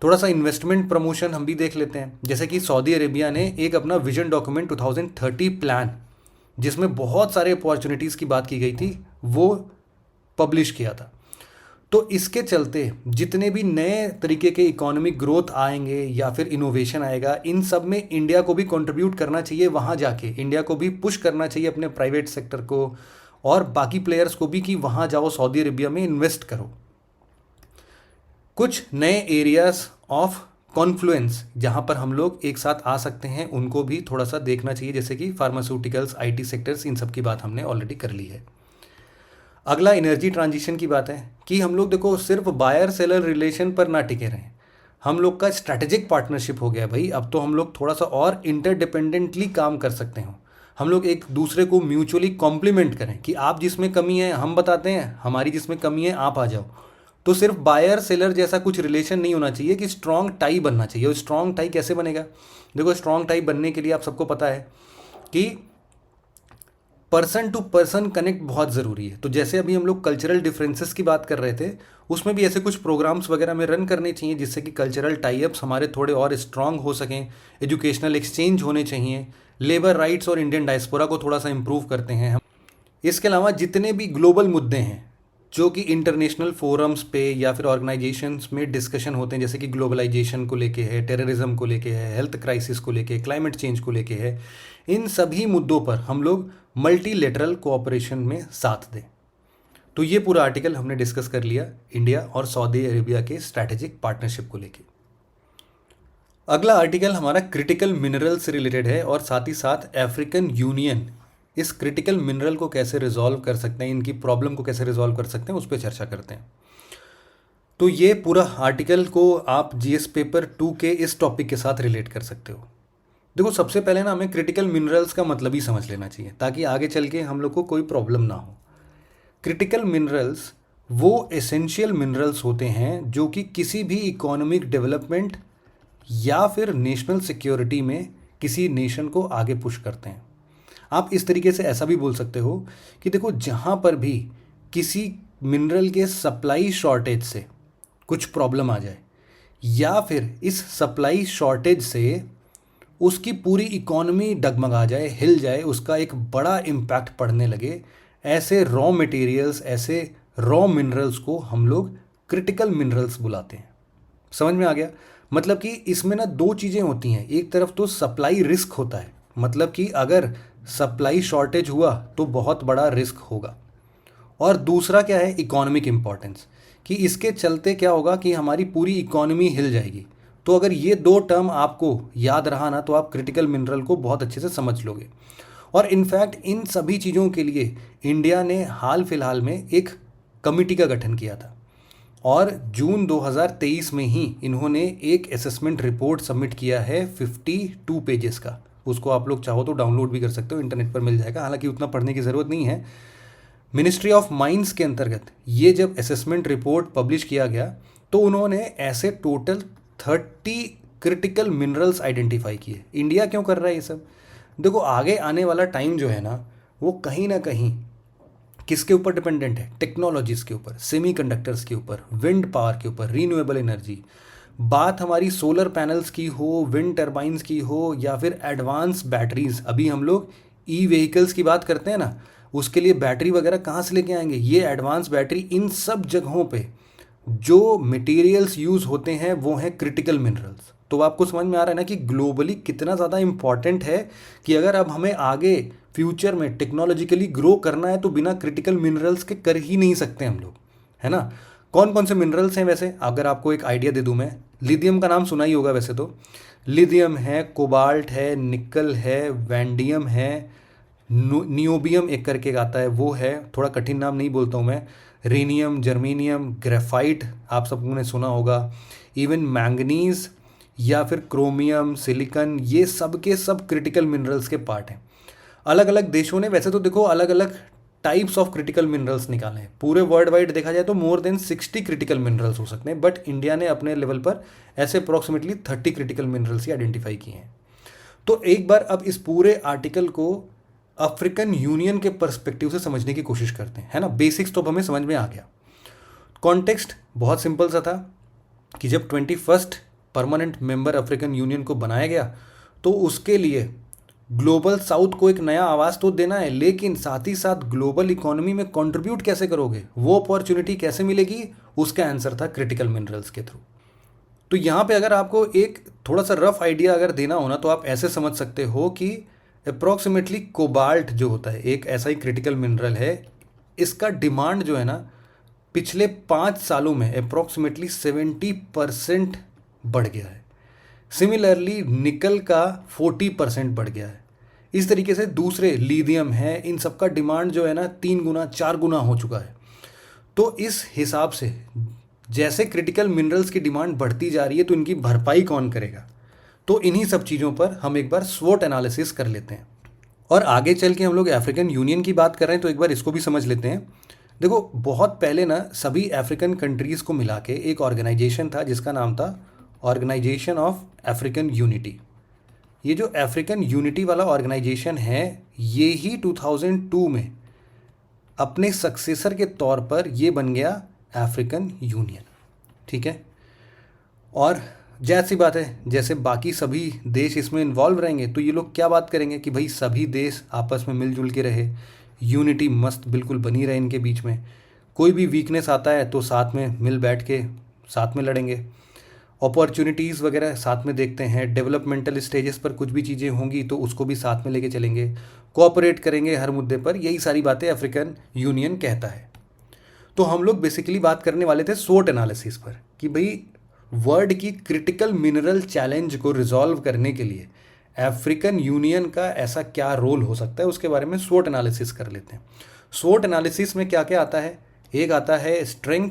थोड़ा सा इन्वेस्टमेंट प्रमोशन हम भी देख लेते हैं, जैसे कि सऊदी अरेबिया ने एक अपना विजन डॉक्यूमेंट 2030 प्लान, जिसमें बहुत सारे अपॉर्चुनिटीज़ की बात की गई थी, वो पब्लिश किया था। तो इसके चलते जितने भी नए तरीके के इकोनॉमिक ग्रोथ आएंगे या फिर इनोवेशन आएगा, इन सब में इंडिया को भी कंट्रीब्यूट करना चाहिए। वहाँ जाके इंडिया को भी पुश करना चाहिए अपने प्राइवेट सेक्टर को और बाकी प्लेयर्स को भी कि वहाँ जाओ, सऊदी अरेबिया में इन्वेस्ट करो। कुछ नए एरियाज ऑफ कॉन्फ्लुएंस जहाँ पर हम लोग एक साथ आ सकते हैं, उनको भी थोड़ा सा देखना चाहिए, जैसे कि फार्मास्यूटिकल्स, आईटी सेक्टर्स, इन सब की बात हमने ऑलरेडी कर ली है। अगला एनर्जी ट्रांजिशन की बात है कि हम लोग देखो सिर्फ बायर सेलर रिलेशन पर ना टिके रहें, हम लोग का स्ट्रैटेजिक पार्टनरशिप हो गया भाई। अब तो हम लोग थोड़ा सा और इंटरडिपेंडेंटली काम कर सकते हो। हम लोग एक दूसरे को म्यूचुअली कॉम्प्लीमेंट करें कि आप जिसमें कमी है हम बताते हैं, हमारी जिसमें कमी है आप आ जाओ। तो सिर्फ बायर सेलर जैसा कुछ रिलेशन नहीं होना चाहिए कि स्ट्रॉन्ग टाई बनना चाहिए। और स्ट्रॉन्ग टाई कैसे बनेगा? देखो स्ट्रॉन्ग टाई बनने के लिए आप सबको पता है कि पर्सन टू पर्सन कनेक्ट बहुत ज़रूरी है। तो जैसे अभी हम लोग कल्चरल डिफरेंसेस की बात कर रहे थे, उसमें भी ऐसे कुछ प्रोग्राम्स वगैरह में रन करने चाहिए जिससे कि कल्चरल टाई-अप्स हमारे थोड़े और स्ट्रांग हो सकें, एजुकेशनल एक्सचेंज होने चाहिए, लेबर राइट्स और इंडियन डायस्पोरा को थोड़ा सा इम्प्रूव करते हैं हम। इसके अलावा जितने भी ग्लोबल मुद्दे हैं जो कि इंटरनेशनल फोरम्स पे या फिर ऑर्गेनाइजेशंस में डिस्कशन होते हैं, जैसे कि ग्लोबलाइजेशन को लेके है, टेररिज्म को लेके है, हेल्थ क्राइसिस को लेके, क्लाइमेट चेंज को लेके है, इन सभी मुद्दों पर हम लोग मल्टीलेटरल कोऑपरेशन में साथ दें। तो ये पूरा आर्टिकल हमने डिस्कस कर लिया इंडिया और सऊदी अरेबिया के स्ट्रैटेजिक पार्टनरशिप को लेके। अगला आर्टिकल हमारा क्रिटिकल मिनरल से रिलेटेड है और साथ ही साथ अफ्रीकन यूनियन इस क्रिटिकल मिनरल को कैसे रिजॉल्व कर सकते हैं, इनकी प्रॉब्लम को कैसे रिजॉल्व कर सकते हैं, उस पर चर्चा करते हैं। तो ये पूरा आर्टिकल को आप जीएस पेपर 2 के इस टॉपिक के साथ रिलेट कर सकते हो। देखो, सबसे पहले ना हमें क्रिटिकल मिनरल्स का मतलब ही समझ लेना चाहिए ताकि आगे चल के हम लोग को कोई प्रॉब्लम ना हो। क्रिटिकल मिनरल्स वो एसेंशियल मिनरल्स होते हैं जो कि किसी भी इकोनॉमिक डेवलपमेंट या फिर नेशनल सिक्योरिटी में किसी नेशन को आगे पुश करते हैं। आप इस तरीके से ऐसा भी बोल सकते हो कि देखो, जहाँ पर भी किसी मिनरल के सप्लाई शॉर्टेज से कुछ प्रॉब्लम आ जाए या फिर इस सप्लाई शॉर्टेज से उसकी पूरी इकोनॉमी डगमगा जाए, हिल जाए, उसका एक बड़ा इम्पैक्ट पड़ने लगे, ऐसे रॉ मटेरियल्स, ऐसे रॉ मिनरल्स को हम लोग क्रिटिकल मिनरल्स बुलाते हैं। समझ में आ गया? मतलब कि इसमें ना दो चीज़ें होती हैं। एक तरफ तो सप्लाई रिस्क होता है, मतलब कि अगर सप्लाई शॉर्टेज हुआ तो बहुत बड़ा रिस्क होगा। और दूसरा क्या है, इकोनॉमिक इम्पॉर्टेंस, कि इसके चलते क्या होगा कि हमारी पूरी इकोनॉमी हिल जाएगी। तो अगर ये दो टर्म आपको याद रहा ना तो आप क्रिटिकल मिनरल को बहुत अच्छे से समझ लोगे। और इनफैक्ट इन सभी चीज़ों के लिए इंडिया ने हाल फिलहाल में एक कमिटी का गठन किया था और जून 2023 में ही इन्होंने एक असेसमेंट रिपोर्ट सबमिट किया है 52 पेजेस का। उसको आप लोग चाहो तो डाउनलोड भी कर सकते हो, इंटरनेट पर मिल जाएगा, हालांकि उतना पढ़ने की ज़रूरत नहीं है। मिनिस्ट्री ऑफ माइंस के अंतर्गत ये जब असेसमेंट रिपोर्ट पब्लिश किया गया तो उन्होंने ऐसे टोटल 30 क्रिटिकल मिनरल्स आइडेंटिफाई किए। इंडिया क्यों कर रहा है ये सब? देखो, आगे आने वाला टाइम जो है ना वो कहीं ना कहीं किसके ऊपर डिपेंडेंट है? टेक्नोलॉजीज़ के ऊपर, सेमीकंडक्टर्स के ऊपर, विंड पावर के ऊपर, रीन्यूएबल एनर्जी। बात हमारी सोलर पैनल्स की हो, विंड टर्बाइंस की हो या फिर एडवांस बैटरीज। अभी हम लोग ई व्हीकल्स की बात करते हैं ना, उसके लिए बैटरी वगैरह कहाँ से लेके आएंगे? ये एडवांस बैटरी। इन सब जगहों पे जो मटेरियल्स यूज़ होते हैं वो हैं क्रिटिकल मिनरल्स। तो आपको समझ में आ रहा है ना कि ग्लोबली कितना ज़्यादा इंपॉर्टेंट है कि अगर अब हमें आगे फ्यूचर में टेक्नोलॉजिकली ग्रो करना है तो बिना क्रिटिकल मिनरल्स के कर ही नहीं सकते हम लोग, है ना। कौन कौन से मिनरल्स हैं वैसे? अगर आपको एक आइडिया दे दूं मैं, लिथियम का नाम सुना ही होगा वैसे तो। लिथियम है, कोबाल्ट है, निकल है, वैंडियम है, नियोबियम एक करके आता है वो है, थोड़ा कठिन नाम नहीं बोलता हूँ मैं। रेनियम, जर्मेनियम, ग्रेफाइट आप सबको ने सुना होगा। इवन मैंगनीज या फिर क्रोमियम, सिलिकन, ये सब के सब क्रिटिकल मिनरल्स के पार्ट हैं। अलग अलग देशों ने वैसे तो देखो अलग अलग टाइप्स ऑफ क्रिटिकल मिनरल्स निकाले हैं। पूरे वर्ल्ड वाइड देखा जाए तो मोर देन 60 क्रिटिकल मिनरल्स हो सकते हैं, बट इंडिया ने अपने लेवल पर ऐसे अप्रॉक्सीमेटली 30 क्रिटिकल मिनरल्स ही आइडेंटिफाई किए हैं। तो एक बार अब इस पूरे आर्टिकल को अफ्रीकन यूनियन के पर्सपेक्टिव से समझने की कोशिश करते हैं, है ना। बेसिक्स तो अब हमें समझ में आ गया। कॉन्टेक्स्ट बहुत सिंपल सा था कि जब 21st permanent member African union को बनाया गया तो उसके लिए ग्लोबल साउथ को एक नया आवाज़ तो देना है, लेकिन साथ ही साथ ग्लोबल इकोनॉमी में कंट्रीब्यूट कैसे करोगे, वो अपॉर्चुनिटी कैसे मिलेगी, उसका आंसर था क्रिटिकल मिनरल्स के थ्रू। तो यहाँ पे अगर आपको एक थोड़ा सा रफ आइडिया अगर देना हो ना तो आप ऐसे समझ सकते हो कि अप्रॉक्सीमेटली कोबाल्ट जो होता है एक ऐसा ही क्रिटिकल मिनरल है। इसका डिमांड जो है ना पिछले 5 सालों में अप्रॉक्सीमेटली 70% बढ़ गया है। सिमिलरली निकल का 40% बढ़ गया है। इस तरीके से दूसरे लिथियम है, इन सब का डिमांड जो है ना 3 गुना 4 गुना हो चुका है। तो इस हिसाब से जैसे क्रिटिकल मिनरल्स की डिमांड बढ़ती जा रही है तो इनकी भरपाई कौन करेगा? तो इन्हीं सब चीज़ों पर हम एक बार स्वोट एनालिसिस कर लेते हैं। और आगे चल के हम लोग अफ्रीकन यूनियन की बात कर रहे हैं तो एक बार इसको भी समझ लेते हैं। देखो, बहुत पहले ना सभी अफ्रीकन कंट्रीज़ को मिला के एक ऑर्गेनाइजेशन था जिसका नाम था ऑर्गेनाइजेशन ऑफ अफ्रीकन यूनिटी। ये जो अफ्रीकन यूनिटी वाला ऑर्गेनाइजेशन है ये ही 2002 में अपने सक्सेसर के तौर पर ये बन गया अफ्रीकन यूनियन, ठीक है। और जायज़ सी बात है, जैसे बाकी सभी देश इसमें इन्वॉल्व रहेंगे तो ये लोग क्या बात करेंगे कि भाई सभी देश आपस में मिलजुल के रहे, यूनिटी मस्त बिल्कुल बनी रहे इनके बीच में। कोई भी वीकनेस आता है तो साथ में मिल बैठ के साथ में लड़ेंगे, अपॉर्चुनिटीज़ वगैरह साथ में देखते हैं, डेवलपमेंटल स्टेजेस पर कुछ भी चीज़ें होंगी तो उसको भी साथ में लेके चलेंगे, कोऑपरेट करेंगे हर मुद्दे पर। यही सारी बातें अफ्रीकन यूनियन कहता है। तो हम लोग बेसिकली बात करने वाले थे स्वोट एनालिसिस पर कि भाई वर्ल्ड की क्रिटिकल मिनरल चैलेंज को रिजॉल्व करने के लिए अफ्रीकन यूनियन का ऐसा क्या रोल हो सकता है, उसके बारे में स्वोट एनालिसिस कर लेते हैं। स्वोट एनालिसिस में क्या क्या आता है? एक आता है स्ट्रेंथ,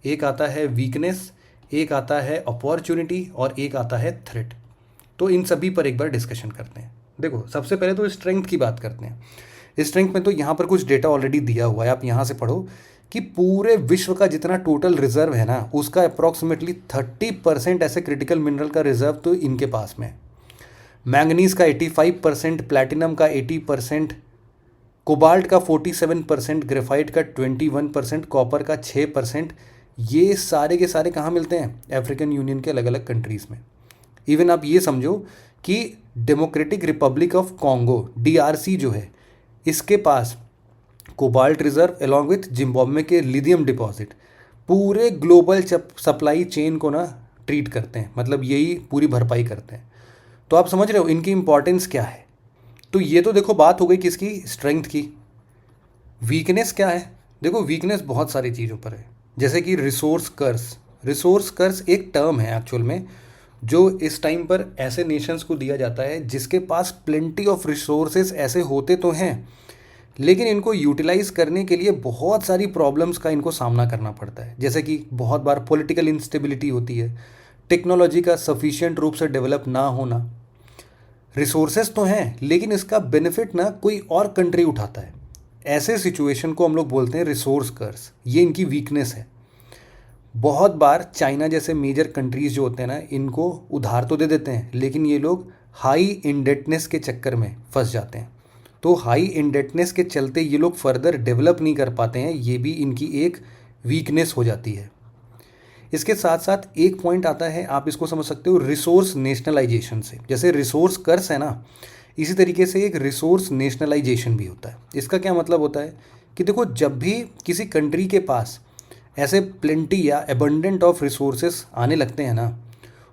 एक आता है वीकनेस, एक आता है अपॉर्चुनिटी और एक आता है थ्रेट। तो इन सभी पर एक बार डिस्कशन करते हैं। देखो, सबसे पहले तो स्ट्रेंथ की बात करते हैं। स्ट्रेंथ में तो यहाँ पर कुछ डेटा ऑलरेडी दिया हुआ है, आप यहाँ से पढ़ो कि पूरे विश्व का जितना टोटल रिजर्व है ना, उसका अप्रॉक्सीमेटली 30% ऐसे क्रिटिकल मिनरल का रिजर्व तो इनके पास में है। मैंगनीज का 85%, प्लैटिनम का 80%, कोबाल्ट का 47%, ग्रेफाइट का 21%, कॉपर का 6%। ये सारे के सारे कहाँ मिलते हैं? अफ्रीकन यूनियन के अलग अलग कंट्रीज़ में। इवन आप ये समझो कि Democratic Republic of Congo DRC जो है, इसके पास cobalt reserve along with Zimbabwe के लिथियम डिपॉजिट पूरे ग्लोबल सप्लाई चेन को ना ट्रीट करते हैं, मतलब यही पूरी भरपाई करते हैं। तो आप समझ रहे हो इनकी इंपॉर्टेंस क्या है। तो ये तो देखो बात हो गई किसकी? स्ट्रेंथ की। वीकनेस क्या है? देखो, वीकनेस बहुत सारी चीज़ों पर है, जैसे कि रिसोर्स कर्स। रिसोर्स कर्स एक टर्म है एक्चुअल में, जो इस टाइम पर ऐसे नेशंस को दिया जाता है जिसके पास प्लेंटी ऑफ रिसोर्सेज ऐसे होते तो हैं, लेकिन इनको यूटिलाइज करने के लिए बहुत सारी प्रॉब्लम्स का इनको सामना करना पड़ता है। जैसे कि बहुत बार पॉलिटिकल इंस्टेबिलिटी होती है, टेक्नोलॉजी का सफिशिएंट रूप से डेवलप ना होना। रिसोर्सेज तो हैं लेकिन इसका बेनिफिट ना कोई और कंट्री उठाता है। ऐसे सिचुएशन को हम लोग बोलते हैं रिसोर्स कर्स। ये इनकी वीकनेस है। बहुत बार चाइना जैसे मेजर कंट्रीज जो होते हैं ना, इनको उधार तो दे देते हैं, लेकिन ये लोग हाई इंडेटनेस के चक्कर में फंस जाते हैं। तो हाई इंडेटनेस के चलते ये लोग फर्दर डेवलप नहीं कर पाते हैं। ये भी इनकी एक वीकनेस हो जाती है। इसके साथ साथ एक पॉइंट आता है, आप इसको समझ सकते हो रिसोर्स नेशनलाइजेशन से। जैसे रिसोर्स कर्स है ना, इसी तरीके से एक रिसोर्स नेशनलाइजेशन भी होता है। इसका क्या मतलब होता है कि देखो, जब भी किसी कंट्री के पास ऐसे प्लेंटी या एबंडेंट ऑफ रिसोर्सेस आने लगते हैं ना,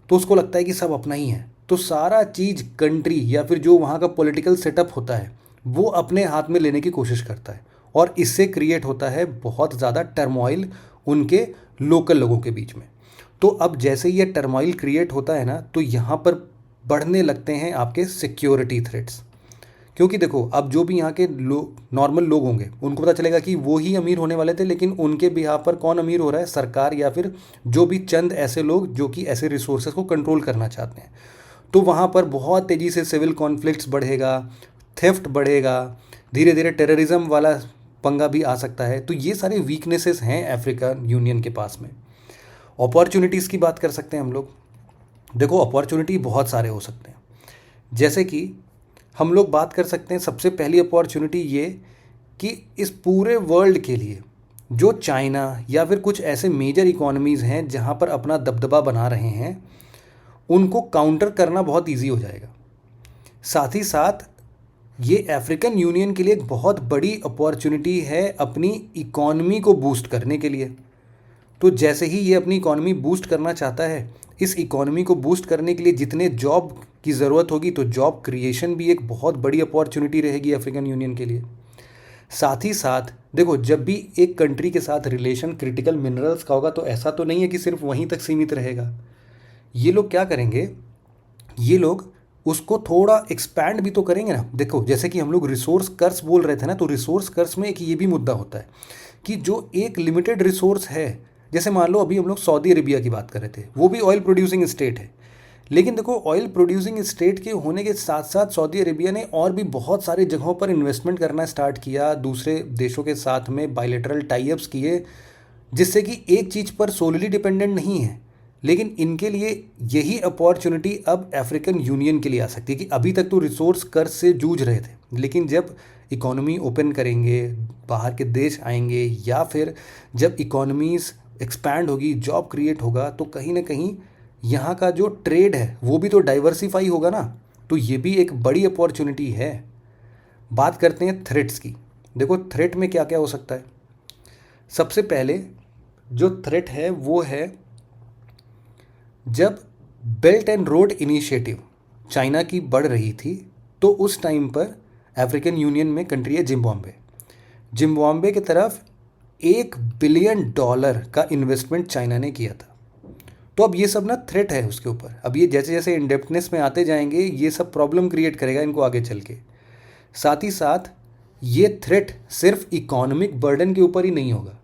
तो उसको लगता है कि सब अपना ही है। तो सारा चीज़ कंट्री या फिर जो वहाँ का पॉलिटिकल सेटअप होता है वो अपने हाथ में लेने की कोशिश करता है, और इससे क्रिएट होता है बहुत ज़्यादा टर्मोइल उनके लोकल लोगों के बीच में। तो अब जैसे ये टर्मोइल क्रिएट होता है ना, तो यहाँ पर बढ़ने लगते हैं आपके सिक्योरिटी थ्रेट्स। क्योंकि देखो, अब जो भी यहाँ के नॉर्मल लोग होंगे उनको पता चलेगा कि वो ही अमीर होने वाले थे, लेकिन उनके बिहाफ पर कौन अमीर हो रहा है? सरकार, या फिर जो भी चंद ऐसे लोग जो कि ऐसे रिसोर्सेज को कंट्रोल करना चाहते हैं। तो वहाँ पर बहुत तेज़ी से सिविल कॉन्फ्लिक्ट्स बढ़ेगा, थेफ्ट बढ़ेगा, धीरे धीरे टेररिज्म वाला पंगा भी आ सकता है। तो ये सारे वीकनेसेस हैं अफ्रीकन यूनियन के पास में। अपॉर्चुनिटीज़ की बात कर सकते हैं हम लोग। देखो, अपॉर्चुनिटी बहुत सारे हो सकते हैं। जैसे कि हम लोग बात कर सकते हैं, सबसे पहली अपॉर्चुनिटी ये कि इस पूरे वर्ल्ड के लिए जो चाइना या फिर कुछ ऐसे मेजर इकोनॉमीज़ हैं जहाँ पर अपना दबदबा बना रहे हैं, उनको काउंटर करना बहुत इजी हो जाएगा। साथ ही साथ ये अफ्रीकन यूनियन के लिए एक बहुत बड़ी अपॉर्चुनिटी है अपनी इकॉनमी को बूस्ट करने के लिए। तो जैसे ही ये अपनी इकॉनमी बूस्ट करना चाहता है, इस इकॉनमी को बूस्ट करने के लिए जितने जॉब की ज़रूरत होगी, तो जॉब क्रिएशन भी एक बहुत बड़ी अपॉर्चुनिटी रहेगी अफ्रीकन यूनियन के लिए। साथ ही साथ देखो, जब भी एक कंट्री के साथ रिलेशन क्रिटिकल मिनरल्स का होगा, तो ऐसा तो नहीं है कि सिर्फ वहीं तक सीमित रहेगा। ये लोग क्या करेंगे? ये लोग उसको थोड़ा एक्सपैंड भी तो करेंगे ना। देखो, जैसे कि हम लोग रिसोर्स कर्स बोल रहे थे ना, तो रिसोर्स कर्स में एक ये भी मुद्दा होता है कि जो एक लिमिटेड रिसोर्स है, जैसे मान लो अभी हम लोग सऊदी अरेबिया की बात कर रहे थे, वो भी ऑयल प्रोड्यूसिंग स्टेट है। लेकिन देखो, ऑयल प्रोड्यूसिंग स्टेट के होने के साथ साथ सऊदी अरेबिया ने और भी बहुत सारे जगहों पर इन्वेस्टमेंट करना स्टार्ट किया, दूसरे देशों के साथ में बायलैटरल टाई-अप्स किए, जिससे कि एक चीज़ पर सोलली डिपेंडेंट नहीं है। लेकिन इनके लिए यही अपॉर्चुनिटी अब अफ्रीकन यूनियन के लिए आ सकती है कि अभी तक तो रिसोर्स कर्ज से जूझ रहे थे, लेकिन जब इकोनॉमी ओपन करेंगे, बाहर के देश आएंगे, या फिर जब इकोनॉमीज़ एक्सपैंड होगी, जॉब क्रिएट होगा, तो कहीं ना कहीं यहाँ का जो ट्रेड है वो भी तो डाइवर्सिफाई होगा ना। तो ये भी एक बड़ी अपॉर्चुनिटी है। बात करते हैं थ्रेट्स की। देखो, थ्रेट में क्या क्या हो सकता है। सबसे पहले जो थ्रेट है वो है, जब belt and road initiative China की बढ़ रही थी, तो उस टाइम पर अफ्रीकन यूनियन में कंट्री है जिम्बाब्वे। जिम्बाब्वे की तरफ $1 बिलियन का इन्वेस्टमेंट चाइना ने किया था। तो अब ये सब ना थ्रेट है उसके ऊपर। अब ये जैसे जैसे इंडेप्टनेस में आते जाएंगे ये सब प्रॉब्लम क्रिएट करेगा इनको आगे चल के। साथ ही साथ ये थ्रेट सिर्फ इकोनॉमिक बर्डन के ऊपर ही नहीं होगा।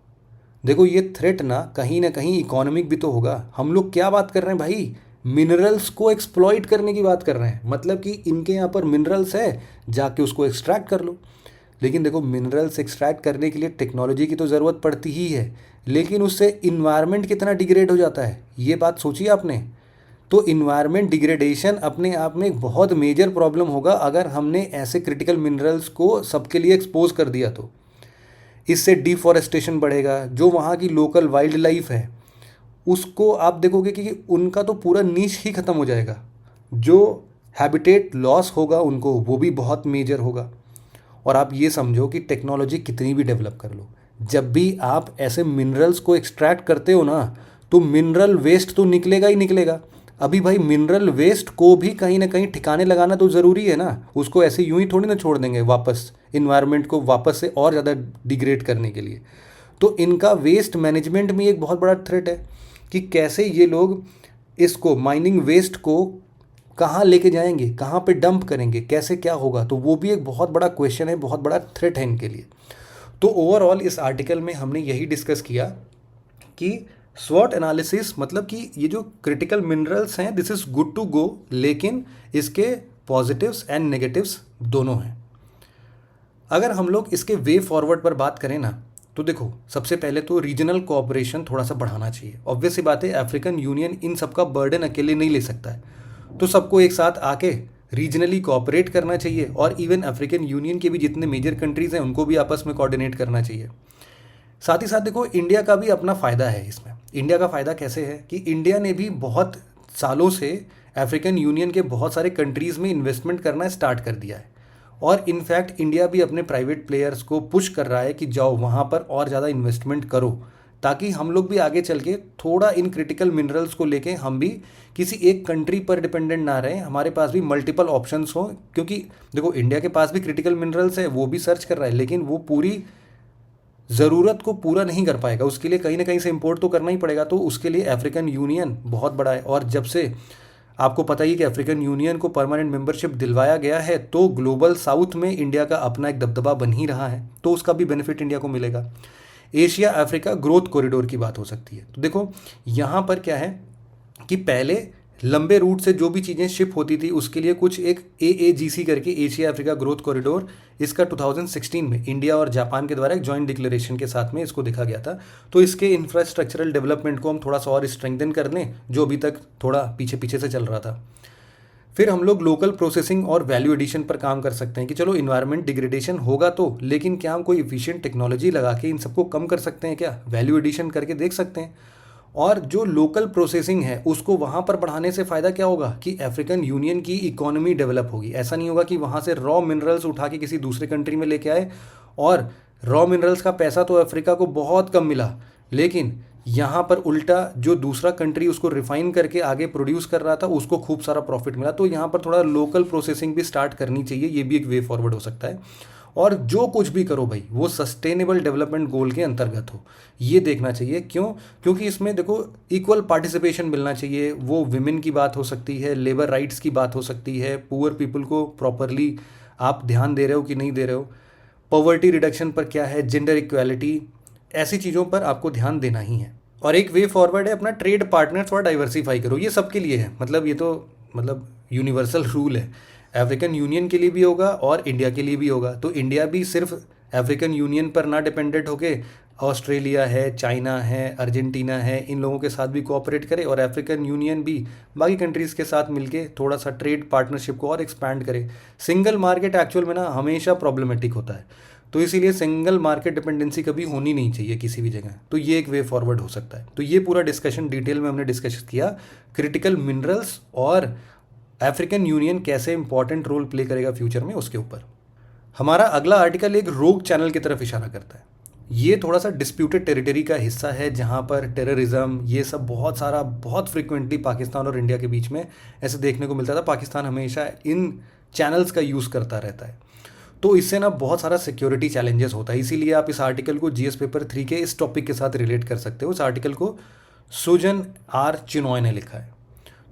देखो ये थ्रेट ना कहीं इकोनॉमिक भी तो होगा। हम लोग क्या बात कर रहे हैं भाई, मिनरल्स को एक्सप्लॉइट करने की बात कर रहे हैं। मतलब कि इनके यहाँ पर मिनरल्स है, जाके उसको एक्सट्रैक्ट कर लो। लेकिन देखो मिनरल्स एक्सट्रैक्ट करने के लिए टेक्नोलॉजी की तो ज़रूरत पड़ती ही है, लेकिन उससे इन्वायरमेंट कितना डिग्रेड हो जाता है ये बात सोचिए आपने। तो इन्वायरमेंट डिग्रेडेशन अपने आप में एक बहुत मेजर प्रॉब्लम होगा अगर हमने ऐसे क्रिटिकल मिनरल्स को सबके लिए एक्सपोज कर दिया तो। इससे डिफॉरेस्टेशन बढ़ेगा, जो वहाँ की लोकल वाइल्ड लाइफ है उसको आप देखोगे कि उनका तो पूरा नीश ही ख़त्म हो जाएगा। जो हैबिटेट लॉस होगा उनको वो भी बहुत मेजर होगा। और आप ये समझो कि टेक्नोलॉजी कितनी भी डेवलप कर लो, जब भी आप ऐसे मिनरल्स को एक्सट्रैक्ट करते हो ना तो मिनरल वेस्ट तो निकलेगा ही निकलेगा। अभी भाई मिनरल वेस्ट को भी कहीं ना कहीं ठिकाने लगाना तो ज़रूरी है ना, उसको ऐसे यूं ही थोड़ी ना छोड़ देंगे वापस इन्वायरमेंट को वापस से और ज़्यादा डिग्रेड करने के लिए। तो इनका वेस्ट मैनेजमेंट में एक बहुत बड़ा थ्रेट है कि कैसे ये लोग इसको माइनिंग वेस्ट को कहाँ लेके जाएंगे, कहाँ पे डंप करेंगे, कैसे क्या होगा, तो वो भी एक बहुत बड़ा क्वेश्चन है, बहुत बड़ा थ्रेट है इनके लिए। तो ओवरऑल इस आर्टिकल में हमने यही डिस्कस किया कि स्वॉट एनालिसिस मतलब कि ये जो क्रिटिकल मिनरल्स हैं this is good to go, लेकिन इसके पॉजिटिव्स एंड नेगेटिव्स दोनों हैं। अगर हम लोग इसके वे फॉरवर्ड पर बात करें ना तो देखो सबसे पहले तो रीजनल कोऑपरेशन थोड़ा सा बढ़ाना चाहिए। ऑब्वियस सी बात है अफ्रीकन यूनियन इन सब का बर्डन अकेले नहीं ले सकता है, तो सबको एक साथ आके रीजनली कोऑपरेट करना चाहिए। और इवन अफ्रीकन यूनियन के भी जितने मेजर कंट्रीज़ हैं उनको भी आपस में कोऑर्डिनेट करना चाहिए। साथ ही साथ देखो इंडिया का भी अपना फ़ायदा है इसमें। इंडिया का फ़ायदा कैसे है कि इंडिया ने भी बहुत सालों से अफ्रीकन यूनियन के बहुत सारे कंट्रीज़ में इन्वेस्टमेंट करना स्टार्ट कर दिया है। और इनफैक्ट इंडिया भी अपने प्राइवेट प्लेयर्स को पुश कर रहा है कि जाओ वहाँ पर और ज़्यादा इन्वेस्टमेंट करो, ताकि हम लोग भी आगे चल के थोड़ा इन क्रिटिकल मिनरल्स को लेके हम भी किसी एक कंट्री पर डिपेंडेंट ना रहें, हमारे पास भी मल्टीपल ऑप्शंस हों। क्योंकि देखो इंडिया के पास भी क्रिटिकल मिनरल्स है, वो भी सर्च कर रहा है, लेकिन वो पूरी ज़रूरत को पूरा नहीं कर पाएगा, उसके लिए कहीं ना कहीं से इम्पोर्ट तो करना ही पड़ेगा। तो उसके लिए अफ्रीकन यूनियन बहुत बड़ा है। और जब से आपको पता ही कि अफ्रीकन यूनियन को परमानेंट मेंबरशिप दिलवाया गया है तो ग्लोबल साउथ में इंडिया का अपना एक दबदबा बन ही रहा है, तो उसका भी बेनिफिट इंडिया को मिलेगा। एशिया अफ्रीका ग्रोथ कॉरिडोर की बात हो सकती है। तो देखो यहाँ पर क्या है कि पहले लंबे रूट से जो भी चीज़ें शिप होती थी उसके लिए कुछ एक AAGC करके एशिया अफ्रीका ग्रोथ कॉरिडोर, इसका 2016 में इंडिया और जापान के द्वारा एक जॉइंट डिक्लेरेशन के साथ में इसको देखा गया था। तो इसके इंफ्रास्ट्रक्चरल डेवलपमेंट को हम थोड़ा सा और स्ट्रेंथन कर लें, जो अभी तक थोड़ा पीछे पीछे से चल रहा था। फिर हम लोग लोकल प्रोसेसिंग और वैल्यू एडिशन पर काम कर सकते हैं कि चलो इन्वायरमेंट डिग्रेडेशन होगा तो, लेकिन क्या हम कोई इफिशिएंट टेक्नोलॉजी लगा के इन सबको कम कर सकते हैं, क्या वैल्यू एडिशन करके देख सकते हैं। और जो लोकल प्रोसेसिंग है उसको वहाँ पर बढ़ाने से फ़ायदा क्या होगा कि अफ्रीकन यूनियन की इकोनॉमी डेवलप होगी। ऐसा नहीं होगा कि वहाँ से रॉ मिनरल्स उठा के किसी दूसरे कंट्री में लेके आए और रॉ मिनरल्स का पैसा तो अफ्रीका को बहुत कम मिला, लेकिन यहाँ पर उल्टा जो दूसरा कंट्री उसको रिफाइन करके आगे प्रोड्यूस कर रहा था उसको खूब सारा प्रॉफिट मिला। तो यहाँ पर थोड़ा लोकल प्रोसेसिंग भी स्टार्ट करनी चाहिए, ये भी एक वे फॉरवर्ड हो सकता है। और जो कुछ भी करो भाई वो सस्टेनेबल डेवलपमेंट गोल के अंतर्गत हो, ये देखना चाहिए। क्यों? क्योंकि इसमें देखो इक्वल पार्टिसिपेशन मिलना चाहिए। वो विमेन की बात हो सकती है, लेबर राइट्स की बात हो सकती है, पुअर पीपल को प्रॉपरली आप ध्यान दे रहे हो कि नहीं दे रहे हो, पॉवर्टी रिडक्शन पर क्या है, जेंडर इक्वालिटी, ऐसी चीज़ों पर आपको ध्यान देना ही है। और एक वे फॉरवर्ड है अपना ट्रेड पार्टनर्स और डाइवर्सिफाई करो, ये सबके लिए है। मतलब ये तो मतलब यूनिवर्सल रूल है, अफ्रीकन यूनियन के लिए भी होगा और इंडिया के लिए भी होगा। तो इंडिया भी सिर्फ अफ्रीकन यूनियन पर ना डिपेंडेंट होके ऑस्ट्रेलिया है, चाइना है, अर्जेंटीना है, इन लोगों के साथ भी कोऑपरेट करे, और अफ्रीकन यूनियन भी बाकी कंट्रीज़ के साथ मिलके थोड़ा सा ट्रेड पार्टनरशिप को और एक्सपैंड करे। सिंगल मार्केट एक्चुअल में ना हमेशा प्रॉब्लमेटिक होता है, तो इसीलिए सिंगल मार्केट डिपेंडेंसी कभी होनी नहीं चाहिए किसी भी जगह। तो ये एक वे फॉरवर्ड हो सकता है। तो ये पूरा डिस्कशन डिटेल में हमने डिस्कस किया क्रिटिकल मिनरल्स और अफ्रीकन यूनियन कैसे इंपॉर्टेंट रोल प्ले करेगा फ्यूचर में, उसके ऊपर। हमारा अगला आर्टिकल एक रोग चैनल की तरफ इशारा करता है। ये थोड़ा सा डिस्प्यूटेड टेरिटरी का हिस्सा है जहाँ पर टेररिज्म ये सब बहुत फ्रिक्वेंटली पाकिस्तान और इंडिया के बीच में ऐसे देखने को मिलता था। पाकिस्तान हमेशा इन चैनल्स का यूज़ करता रहता है, तो इससे ना बहुत सारा सिक्योरिटी चैलेंजेस होता है। इसीलिए आप इस आर्टिकल को GS पेपर 3 के इस टॉपिक के साथ रिलेट कर सकते हो। इस आर्टिकल को सुजन आर चिनॉय ने लिखा है।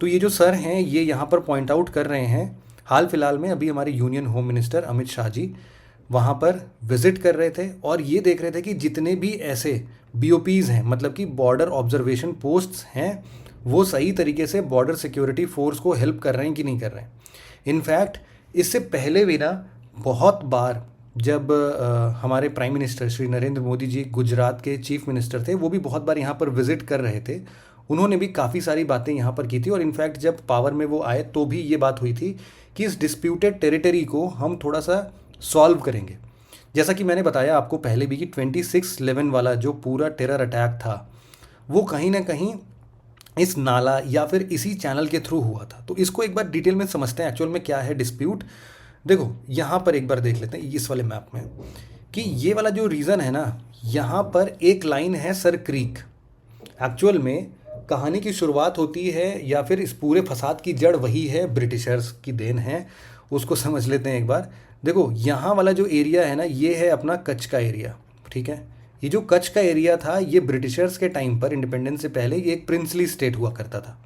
तो ये जो सर हैं ये यहाँ पर पॉइंट आउट कर रहे हैं, हाल फिलहाल में अभी हमारे union home minister Amit Shah ji वहाँ पर विजिट कर रहे थे और ये देख रहे थे कि जितने भी ऐसे BOPs हैं, मतलब कि बॉर्डर ऑब्जर्वेशन पोस्ट्स हैं, वो सही तरीके से बॉर्डर सिक्योरिटी फोर्स को हेल्प कर रहे हैं कि नहीं कर रहे हैं। इनफैक्ट इससे पहले भी ना बहुत बार जब हमारे प्राइम मिनिस्टर श्री नरेंद्र मोदी जी गुजरात के चीफ मिनिस्टर थे, वो भी बहुत बार यहाँ पर विजिट कर रहे थे, उन्होंने भी काफ़ी सारी बातें यहाँ पर की थी। और इनफैक्ट जब पावर में वो आए तो भी ये बात हुई थी कि इस डिस्प्यूटेड टेरिटरी को हम थोड़ा सा सॉल्व करेंगे। जैसा कि मैंने बताया आपको पहले भी कि 26/11 वाला जो पूरा टेरर अटैक था वो कहीं ना कहीं इस नाला या फिर इसी चैनल के थ्रू हुआ था। तो इसको एक बार डिटेल में समझते हैं एक्चुअल में क्या है डिस्प्यूट। देखो यहाँ पर एक बार देख लेते हैं इस वाले मैप में कि ये वाला जो रीज़न है ना, यहाँ पर एक लाइन है सर क्रीक। एक्चुअल में कहानी की शुरुआत होती है या फिर इस पूरे फसाद की जड़ वही है, ब्रिटिशर्स की देन है, उसको समझ लेते हैं एक बार। देखो यहाँ वाला जो एरिया है ना, ये है अपना कच्छ का एरिया, ठीक है। ये जो कच्छ का एरिया था ये ब्रिटिशर्स के टाइम पर, इंडिपेंडेंस से पहले, ये एक प्रिंसली स्टेट हुआ करता था।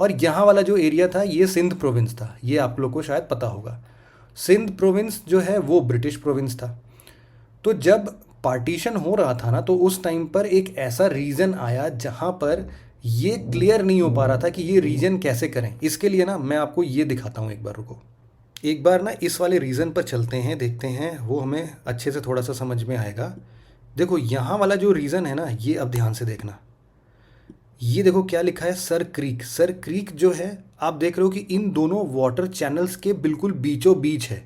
और यहाँ वाला जो एरिया था ये सिंध प्रोविंस था, ये आप लोग को शायद पता होगा। सिंध प्रोविंस जो है वो ब्रिटिश प्रोविंस था। तो जब पार्टीशन हो रहा था ना, तो उस टाइम पर एक ऐसा रीजन आया जहाँ पर ये क्लियर नहीं हो पा रहा था कि ये रीजन कैसे करें। इसके लिए ना मैं आपको ये दिखाता हूँ, एक बार रुको, एक बार ना इस वाले रीज़न पर चलते हैं, देखते हैं वो हमें अच्छे से थोड़ा सा समझ में आएगा। देखो यहाँ वाला जो रीज़न है ना, ये अब ध्यान से देखना, ये देखो क्या लिखा है, सर क्रीक। सर क्रीक जो है आप देख रहे हो कि इन दोनों वाटर चैनल्स के बिल्कुल बीचों बीच है।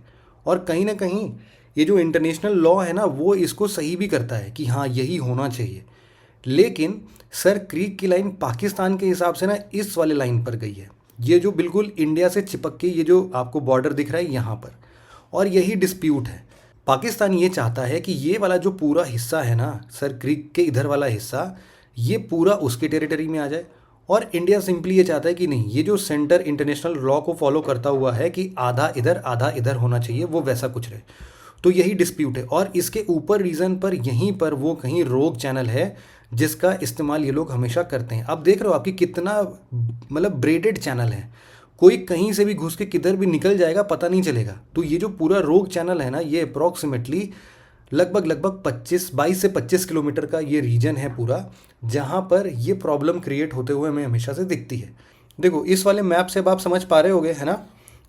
और कहीं ना कहीं ये जो इंटरनेशनल लॉ है ना वो इसको सही भी करता है कि हाँ यही होना चाहिए। लेकिन सर क्रीक की लाइन पाकिस्तान के हिसाब से ना इस वाले लाइन पर गई है, ये जो बिल्कुल इंडिया से चिपक के ये जो आपको बॉर्डर दिख रहा है यहाँ पर। और यही डिस्प्यूट है। पाकिस्तान ये चाहता है कि ये वाला जो पूरा हिस्सा है ना, सर क्रीक के इधर वाला हिस्सा, ये पूरा उसके टेरिटरी में आ जाए। और इंडिया सिंपली ये चाहता है कि नहीं, ये जो सेंटर इंटरनेशनल लॉ को फॉलो करता हुआ है कि आधा इधर होना चाहिए, वो वैसा कुछ रहे। तो यही डिस्प्यूट है। और इसके ऊपर रीज़न पर यहीं पर वो कहीं रोग चैनल है जिसका इस्तेमाल ये लोग हमेशा करते हैं। अब देख रहे हो आपकी कितना मतलब ब्रेडेड चैनल है, कोई कहीं से भी घुस के किधर भी निकल जाएगा पता नहीं चलेगा। तो ये जो पूरा रोग चैनल है ना, ये अप्रॉक्सीमेटली लगभग 22 से 25 किलोमीटर का ये रीजन है पूरा, जहाँ पर ये प्रॉब्लम क्रिएट होते हुए हमें हमेशा से दिखती है। देखो इस वाले मैप से अब आप समझ पा रहे होगे है ना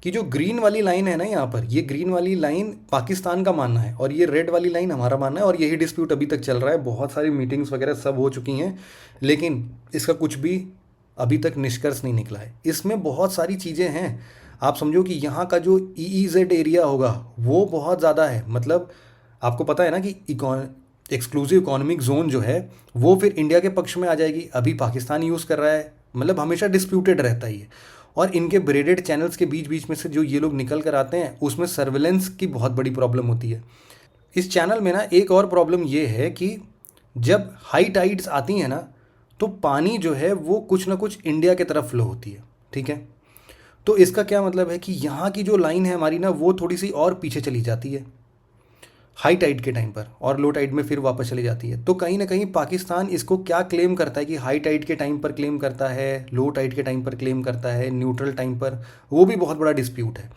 कि जो ग्रीन वाली लाइन है ना यहाँ पर, ये ग्रीन वाली लाइन पाकिस्तान का मानना है और ये रेड वाली लाइन हमारा मानना है। और यही डिस्प्यूट अभी तक चल रहा है, बहुत सारी मीटिंग्स वगैरह सब हो चुकी हैं, लेकिन इसका कुछ भी अभी तक निष्कर्ष नहीं निकला है। इसमें बहुत सारी चीज़ें हैं। आप समझो कि यहाँ का जो EEZ एरिया होगा वो बहुत ज़्यादा है। मतलब आपको पता है ना कि एक्सक्लूसिव इकोनॉमिक जोन जो है वो फिर इंडिया के पक्ष में आ जाएगी, अभी पाकिस्तान यूज़ कर रहा है, मतलब हमेशा डिस्प्यूटेड रहता ही है। और इनके ब्रेडेड चैनल्स के बीच बीच में से जो ये लोग निकल कर आते हैं उसमें सर्विलेंस की बहुत बड़ी प्रॉब्लम होती है। इस चैनल में ना एक और प्रॉब्लम ये है कि जब हाई टाइड्स आती हैं ना, तो पानी जो है वो कुछ ना कुछ इंडिया के तरफ फ्लो होती है, ठीक है। तो इसका क्या मतलब है कि यहाँ की जो लाइन है हमारी ना, वो थोड़ी सी और पीछे चली जाती है हाई टाइड के टाइम पर, और लो टाइड में फिर वापस चली जाती है। तो कहीं ना कहीं पाकिस्तान इसको क्या क्लेम करता है कि हाई टाइड के टाइम पर क्लेम करता है, लो टाइड के टाइम पर क्लेम करता है, न्यूट्रल टाइम पर, वो भी बहुत बड़ा डिस्प्यूट है।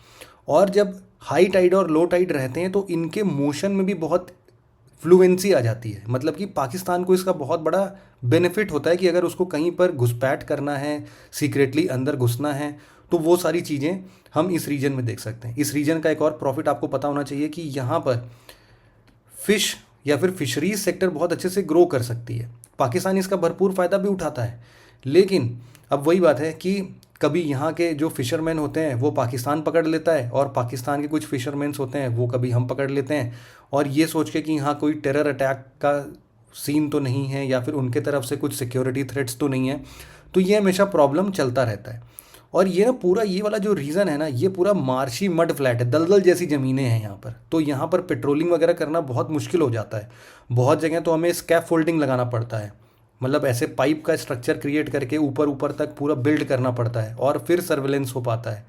और जब हाई टाइड और लो टाइड रहते हैं तो इनके मोशन में भी बहुत फ्लुएंसी आ जाती है। मतलब कि पाकिस्तान को इसका बहुत बड़ा बेनिफिट होता है कि अगर उसको कहीं पर घुसपैठ करना है, सीक्रेटली अंदर घुसना है, तो वो सारी चीज़ें हम इस रीजन में देख सकते हैं। इस रीजन का एक और प्रॉफिट आपको पता होना चाहिए कि यहाँ पर फिश या फिर फिशरीज सेक्टर बहुत अच्छे से ग्रो कर सकती है। पाकिस्तान इसका भरपूर फ़ायदा भी उठाता है। लेकिन अब वही बात है कि कभी यहाँ के जो फिशरमैन होते हैं वो पाकिस्तान पकड़ लेता है, और पाकिस्तान के कुछ फिशरमैन्स होते हैं वो कभी हम पकड़ लेते हैं, और ये सोच के कि यहाँ कोई टेरर अटैक का सीन तो नहीं है या फिर उनके तरफ से कुछ सिक्योरिटी थ्रेट्स तो नहीं है। तो ये हमेशा प्रॉब्लम चलता रहता है। और ये ना पूरा ये वाला जो रीज़न है ना, ये पूरा मार्शी मड फ्लैट है, दलदल जैसी ज़मीनें हैं यहाँ पर। तो यहाँ पर पेट्रोलिंग वगैरह करना बहुत मुश्किल हो जाता है। बहुत जगह तो हमें स्कैप फोल्डिंग लगाना पड़ता है, मतलब ऐसे पाइप का स्ट्रक्चर क्रिएट करके ऊपर ऊपर तक पूरा बिल्ड करना पड़ता है और फिर सर्विलेंस हो पाता है।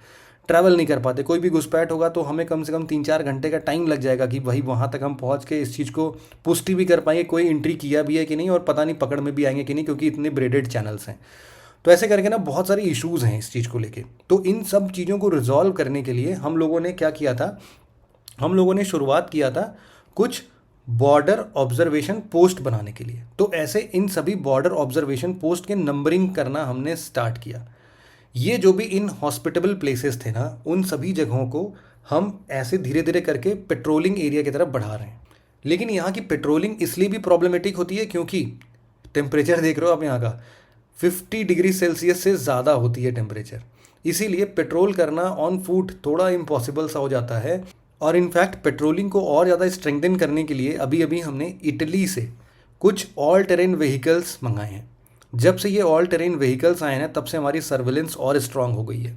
ट्रैवल नहीं कर पाते। कोई भी घुसपैठ होगा तो हमें कम से कम 3-4 घंटे का टाइम लग जाएगा कि भाई वहाँ तक हम पहुँच के इस चीज़ को पुष्टि भी कर पाएंगे कोई एंट्री किया भी है कि नहीं, और पता नहीं पकड़ में भी आएंगे कि नहीं, क्योंकि इतने ब्रेडेड चैनल्स हैं। तो ऐसे करके ना बहुत सारे इश्यूज़ हैं इस चीज़ को लेके। तो इन सब चीज़ों को रिजॉल्व करने के लिए हम लोगों ने क्या किया था, हम लोगों ने शुरुआत किया था कुछ बॉर्डर ऑब्जर्वेशन पोस्ट बनाने के लिए। तो ऐसे इन सभी बॉर्डर ऑब्जर्वेशन पोस्ट के नंबरिंग करना हमने स्टार्ट किया। ये जो भी इन हॉस्पिटेबल प्लेसेस थे ना, उन सभी जगहों को हम ऐसे धीरे धीरे करके पेट्रोलिंग एरिया की तरफ बढ़ा रहे हैं। लेकिन यहाँ की पेट्रोलिंग इसलिए भी प्रॉब्लमेटिक होती है क्योंकि टेम्परेचर देख रहे हो आप यहाँ का 50 डिग्री सेल्सियस से ज़्यादा होती है टेम्परेचर। इसीलिए पेट्रोल करना ऑन फूट थोड़ा इम्पॉसिबल सा हो जाता है। और इनफैक्ट पेट्रोलिंग को और ज़्यादा स्ट्रेंथन करने के लिए अभी अभी हमने इटली से कुछ ऑल टेरेन व्हीकल्स मंगाए हैं। जब से ये ऑल टेरेन व्हीकल्स आए हैं तब से हमारी सर्विलेंस और स्ट्रांग हो गई है।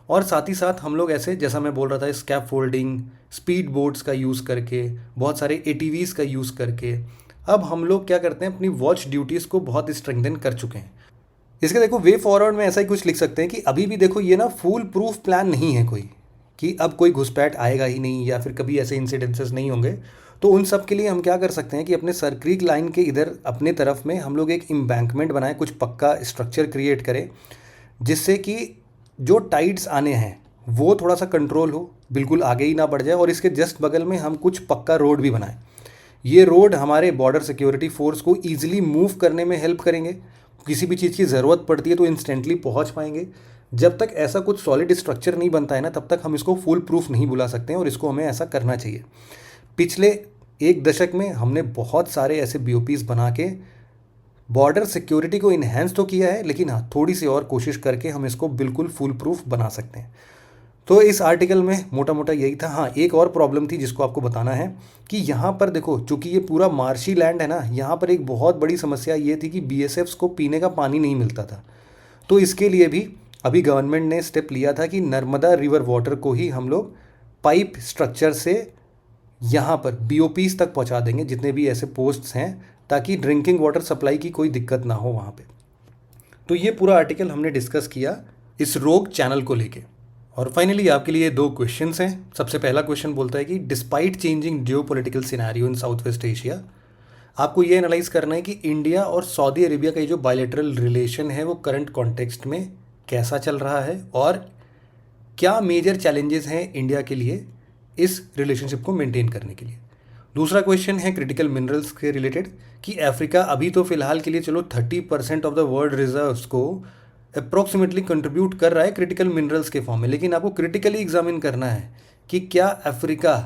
और साथ ही साथ हम लोग ऐसे, जैसा मैं बोल रहा था, स्कैप फोल्डिंग, स्पीड बोट्स का यूज़ करके, बहुत सारे एटीवीज़ का यूज़ करके अब हम लोग क्या करते हैं, अपनी वॉच ड्यूटीज़ को बहुत स्ट्रेंथन कर चुके हैं। इसके देखो वे फॉरवर्ड में ऐसा ही कुछ लिख सकते हैं कि अभी भी देखो ये ना फुल प्रूफ प्लान नहीं है कोई, कि अब कोई घुसपैठ आएगा ही नहीं या फिर कभी ऐसे इंसिडेंसेस नहीं होंगे। तो उन सब के लिए हम क्या कर सकते हैं कि अपने सर क्रीक लाइन के इधर अपने तरफ में हम लोग एक एम्बैंकमेंट बनाएं, कुछ पक्का स्ट्रक्चर क्रिएट करें, जिससे कि जो टाइड्स आने हैं वो थोड़ा सा कंट्रोल हो, बिल्कुल आगे ही ना बढ़ जाए। और इसके जस्ट बगल में हम कुछ पक्का रोड भी बनाएं। ये रोड हमारे बॉर्डर सिक्योरिटी फोर्स को ईजिली मूव करने में हेल्प करेंगे। किसी भी चीज़ की ज़रूरत पड़ती है तो इंस्टेंटली पहुंच पाएंगे। जब तक ऐसा कुछ सॉलिड स्ट्रक्चर नहीं बनता है ना, तब तक हम इसको फुल प्रूफ नहीं बुला सकते हैं, और इसको हमें ऐसा करना चाहिए। पिछले 1 दशक में हमने बहुत सारे ऐसे BOPs बना के बॉर्डर सिक्योरिटी को इन्हेंस तो किया है, लेकिन हाँ, थोड़ी सी और कोशिश करके हम इसको बिल्कुल फुल प्रूफ बना सकते हैं। तो इस आर्टिकल में मोटा मोटा यही था। हाँ, एक और प्रॉब्लम थी जिसको आपको बताना है कि यहाँ पर देखो, चूंकि ये पूरा मार्शी लैंड है ना, यहाँ पर एक बहुत बड़ी समस्या ये थी कि BSFs को पीने का पानी नहीं मिलता था। तो इसके लिए भी अभी गवर्नमेंट ने स्टेप लिया था कि नर्मदा रिवर वाटर को ही हम लोग पाइप स्ट्रक्चर से यहाँ पर BOPs तक पहुँचा देंगे, जितने भी ऐसे पोस्ट्स हैं, ताकि ड्रिंकिंग वाटर सप्लाई की कोई दिक्कत ना हो वहाँ पे। तो ये पूरा आर्टिकल हमने डिस्कस किया इस रोग चैनल को लेके। और फाइनली आपके लिए 2 क्वेश्चंस हैं। सबसे पहला क्वेश्चन बोलता है कि despite changing geopolitical scenario in south west Asia, आपको ये एनालाइज करना है कि इंडिया और सऊदी अरेबिया का ये जो बायलैटरल रिलेशन है वो करंट कॉन्टेक्स्ट में कैसा चल रहा है, और क्या मेजर चैलेंजेस हैं इंडिया के लिए इस रिलेशनशिप को मेंटेन करने के लिए। दूसरा क्वेश्चन है क्रिटिकल मिनरल्स के रिलेटेड, कि अफ्रीका अभी तो फिलहाल के लिए चलो 30% ऑफ द वर्ल्ड रिजर्व्स को अप्रोक्सीमेटली कंट्रीब्यूट कर रहा है क्रिटिकल मिनरल्स के फॉर्म में, लेकिन आपको क्रिटिकली एग्जामिन करना है कि क्या अफ्रीका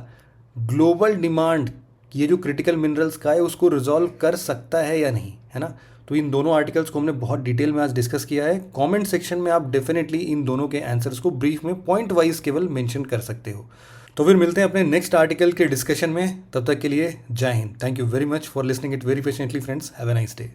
ग्लोबल डिमांड ये जो क्रिटिकल मिनरल्स का है उसको रिजॉल्व कर सकता है या नहीं, है ना। तो इन दोनों आर्टिकल्स को हमने बहुत डिटेल में आज डिस्कस किया है। कमेंट सेक्शन में आप डेफिनेटली इन दोनों के आंसर्स को ब्रीफ में पॉइंट वाइज केवल मेंशन कर सकते हो। तो फिर मिलते हैं अपने नेक्स्ट आर्टिकल के डिस्कशन में। तब तक के लिए जय Hind. Thank you very much for listening it very patiently friends. Have a nice day.